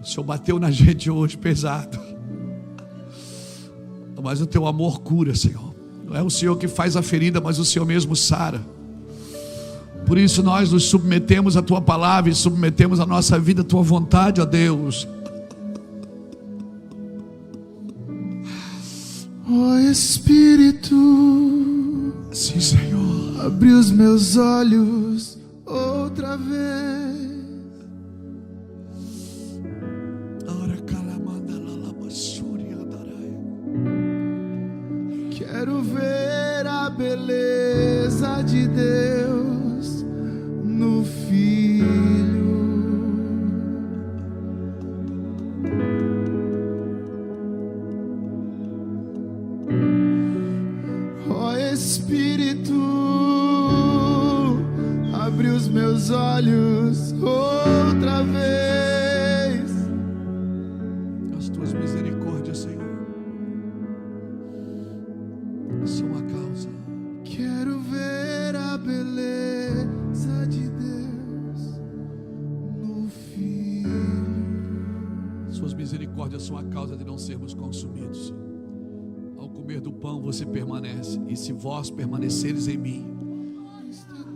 O Senhor bateu na gente hoje pesado, mas o teu amor cura, Senhor. Não é o Senhor que faz a ferida, mas o Senhor mesmo sara. Por isso nós nos submetemos à tua palavra e submetemos a nossa vida à tua vontade, ó Deus. Ó Espírito, Sim, Senhor. abre os meus olhos outra vez. Quero ver a beleza de Deus no Filho. Ó Espírito, abre abre os meus olhos outra vez. As tuas misericórdias, Senhor, são a causa. Quero ver a beleza de Deus no Filho. Suas misericórdias são a causa de não sermos consumidos. Ao comer do pão você permanece, e se vós permaneceres em mim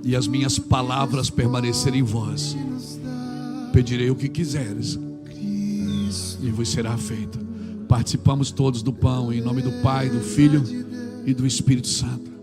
e as minhas palavras permanecerem em vós, pedirei o que quiseres e vos será feito. Participamos todos do pão em nome do Pai, do Filho e do Espírito Santo.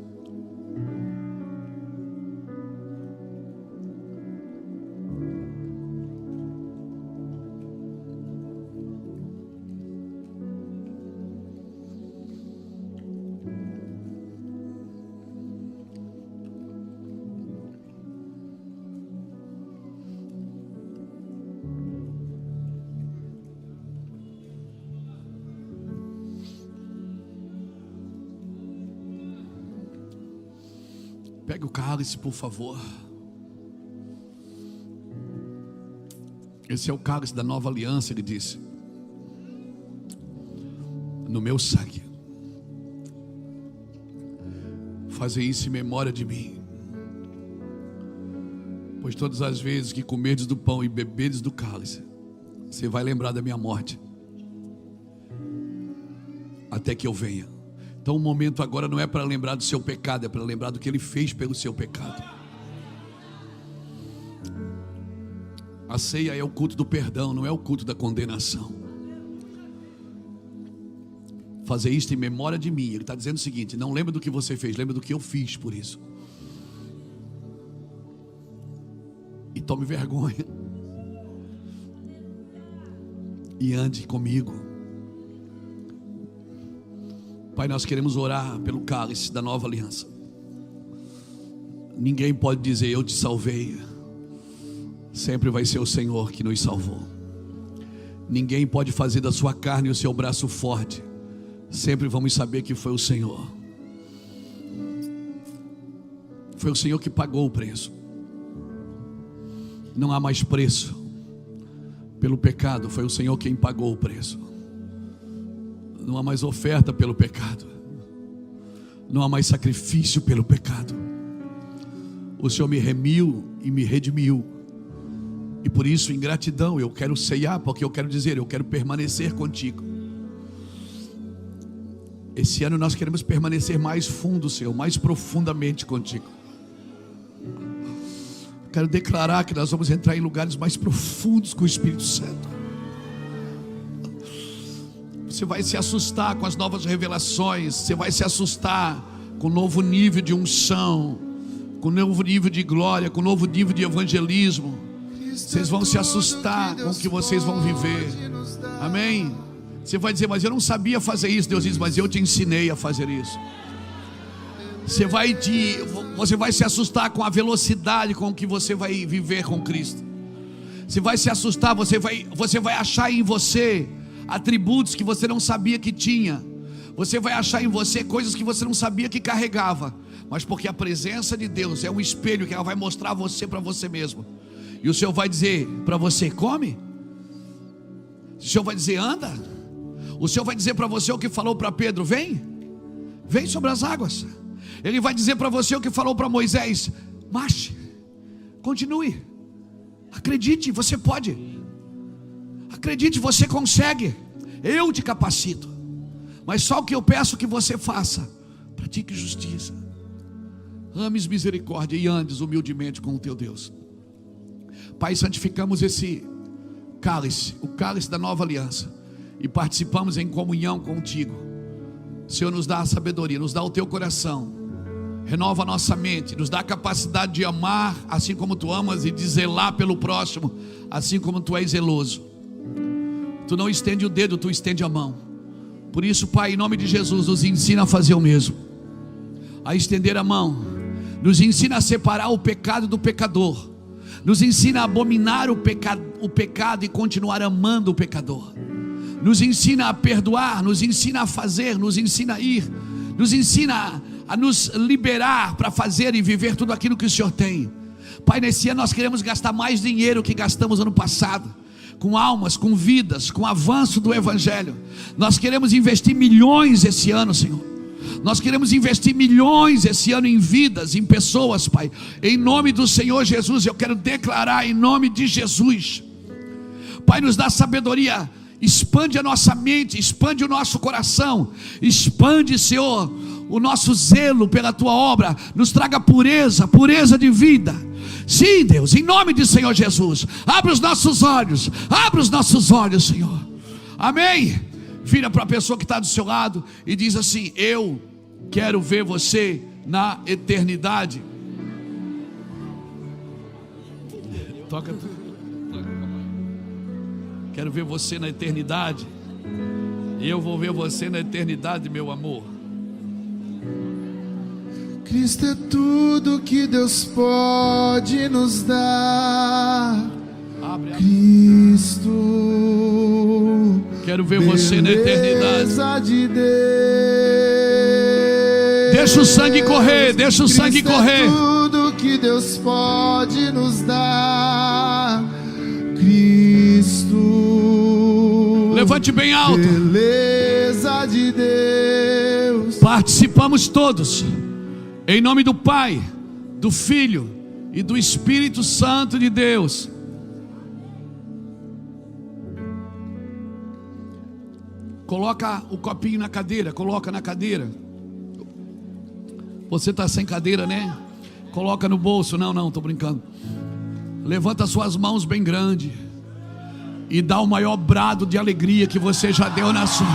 Pegue o cálice, por favor. Esse é o cálice da nova aliança, ele disse: no meu sangue. Fazei isso em memória de mim. Pois todas as vezes que comerdes do pão e beberes do cálice, você vai lembrar da minha morte, até que eu venha. Então o momento agora não é para lembrar do seu pecado, é para lembrar do que Ele fez pelo seu pecado. A ceia é o culto do perdão, não é o culto da condenação. Fazer isto em memória de mim. Ele está dizendo o seguinte: não lembra do que você fez, lembra do que eu fiz por isso. E tome vergonha e ande comigo. Pai, nós queremos orar pelo cálice da nova aliança. Ninguém pode dizer eu te salvei. Sempre vai ser o Senhor que nos salvou. Ninguém pode fazer da sua carne o seu braço forte. Sempre vamos saber que foi o Senhor. Foi o Senhor que pagou o preço. Não há mais preço pelo pecado, foi o Senhor quem pagou o preço. Não há mais oferta pelo pecado. Não há mais sacrifício pelo pecado. O Senhor me remiu e me redimiu. E por isso, em gratidão, eu quero ceiar, porque eu quero dizer, eu quero permanecer contigo. Esse ano nós queremos permanecer mais fundo, Senhor, mais profundamente contigo. Quero declarar que nós vamos entrar em lugares mais profundos com o Espírito Santo. Você vai se assustar com as novas revelações. Você vai se assustar com o novo nível de unção, com o novo nível de glória, com o novo nível de evangelismo. Vocês vão se assustar com o que vocês vão viver. Amém? Você vai dizer, mas eu não sabia fazer isso. Deus diz, mas eu te ensinei a fazer isso. Você vai se assustar com a velocidade com que você vai viver com Cristo. Você vai se assustar, você vai achar em você atributos que você não sabia que tinha. Você vai achar em você coisas que você não sabia que carregava. Mas porque a presença de Deus é um espelho que ela vai mostrar você para você mesmo. E o Senhor vai dizer para você, come. O Senhor vai dizer, anda. O Senhor vai dizer para você o que falou para Pedro, vem sobre as águas. Ele vai dizer para você o que falou para Moisés, marche, continue, acredite, você pode. Acredite, você consegue. Eu te capacito. Mas só o que eu peço que você faça: pratique justiça, ames misericórdia e andes humildemente com o teu Deus. Pai, santificamos esse cálice, o cálice da nova aliança, e participamos em comunhão contigo. Senhor, nos dá a sabedoria, nos dá o teu coração, renova a nossa mente, nos dá a capacidade de amar assim como tu amas e de zelar pelo próximo assim como tu és zeloso. Tu não estende o dedo, tu estende a mão. Por isso, Pai, em nome de Jesus, nos ensina a fazer o mesmo, a estender a mão. Nos ensina a separar o pecado do pecador. Nos ensina a abominar o pecado e continuar amando o pecador. Nos ensina a perdoar, nos ensina a fazer, nos ensina a ir, nos ensina a nos liberar para fazer e viver tudo aquilo que o Senhor tem. Pai, nesse ano nós queremos gastar mais dinheiro que gastamos ano passado, com almas, com vidas, com avanço do Evangelho. Nós queremos investir milhões esse ano, Senhor. Nós queremos investir milhões esse ano em vidas, em pessoas, Pai. Em nome do Senhor Jesus, eu quero declarar em nome de Jesus. Pai, nos dá sabedoria, expande a nossa mente, expande o nosso coração, expande, Senhor, o nosso zelo pela Tua obra, nos traga pureza, pureza de vida. Sim, Deus, em nome do Senhor Jesus, abre os nossos olhos, Senhor. Amém. Vira para a pessoa que está do seu lado e diz assim: eu quero ver você na eternidade. Toca tu. Quero ver você na eternidade. Eu vou ver você na eternidade, meu amor. Cristo é tudo que Deus pode nos dar. Abre. Cristo, quero ver você na eternidade. De Deus. Deixa o sangue correr, deixa o sangue correr. É tudo que Deus pode nos dar. Cristo, levante bem alto. Beleza de Deus. Participamos todos, em nome do Pai, do Filho e do Espírito Santo de Deus. Coloca o copinho na cadeira, coloca na cadeira. Você está sem cadeira, né? Coloca no bolso. Não, estou brincando. Levanta suas mãos bem grande e dá o maior brado de alegria que você já deu na sua.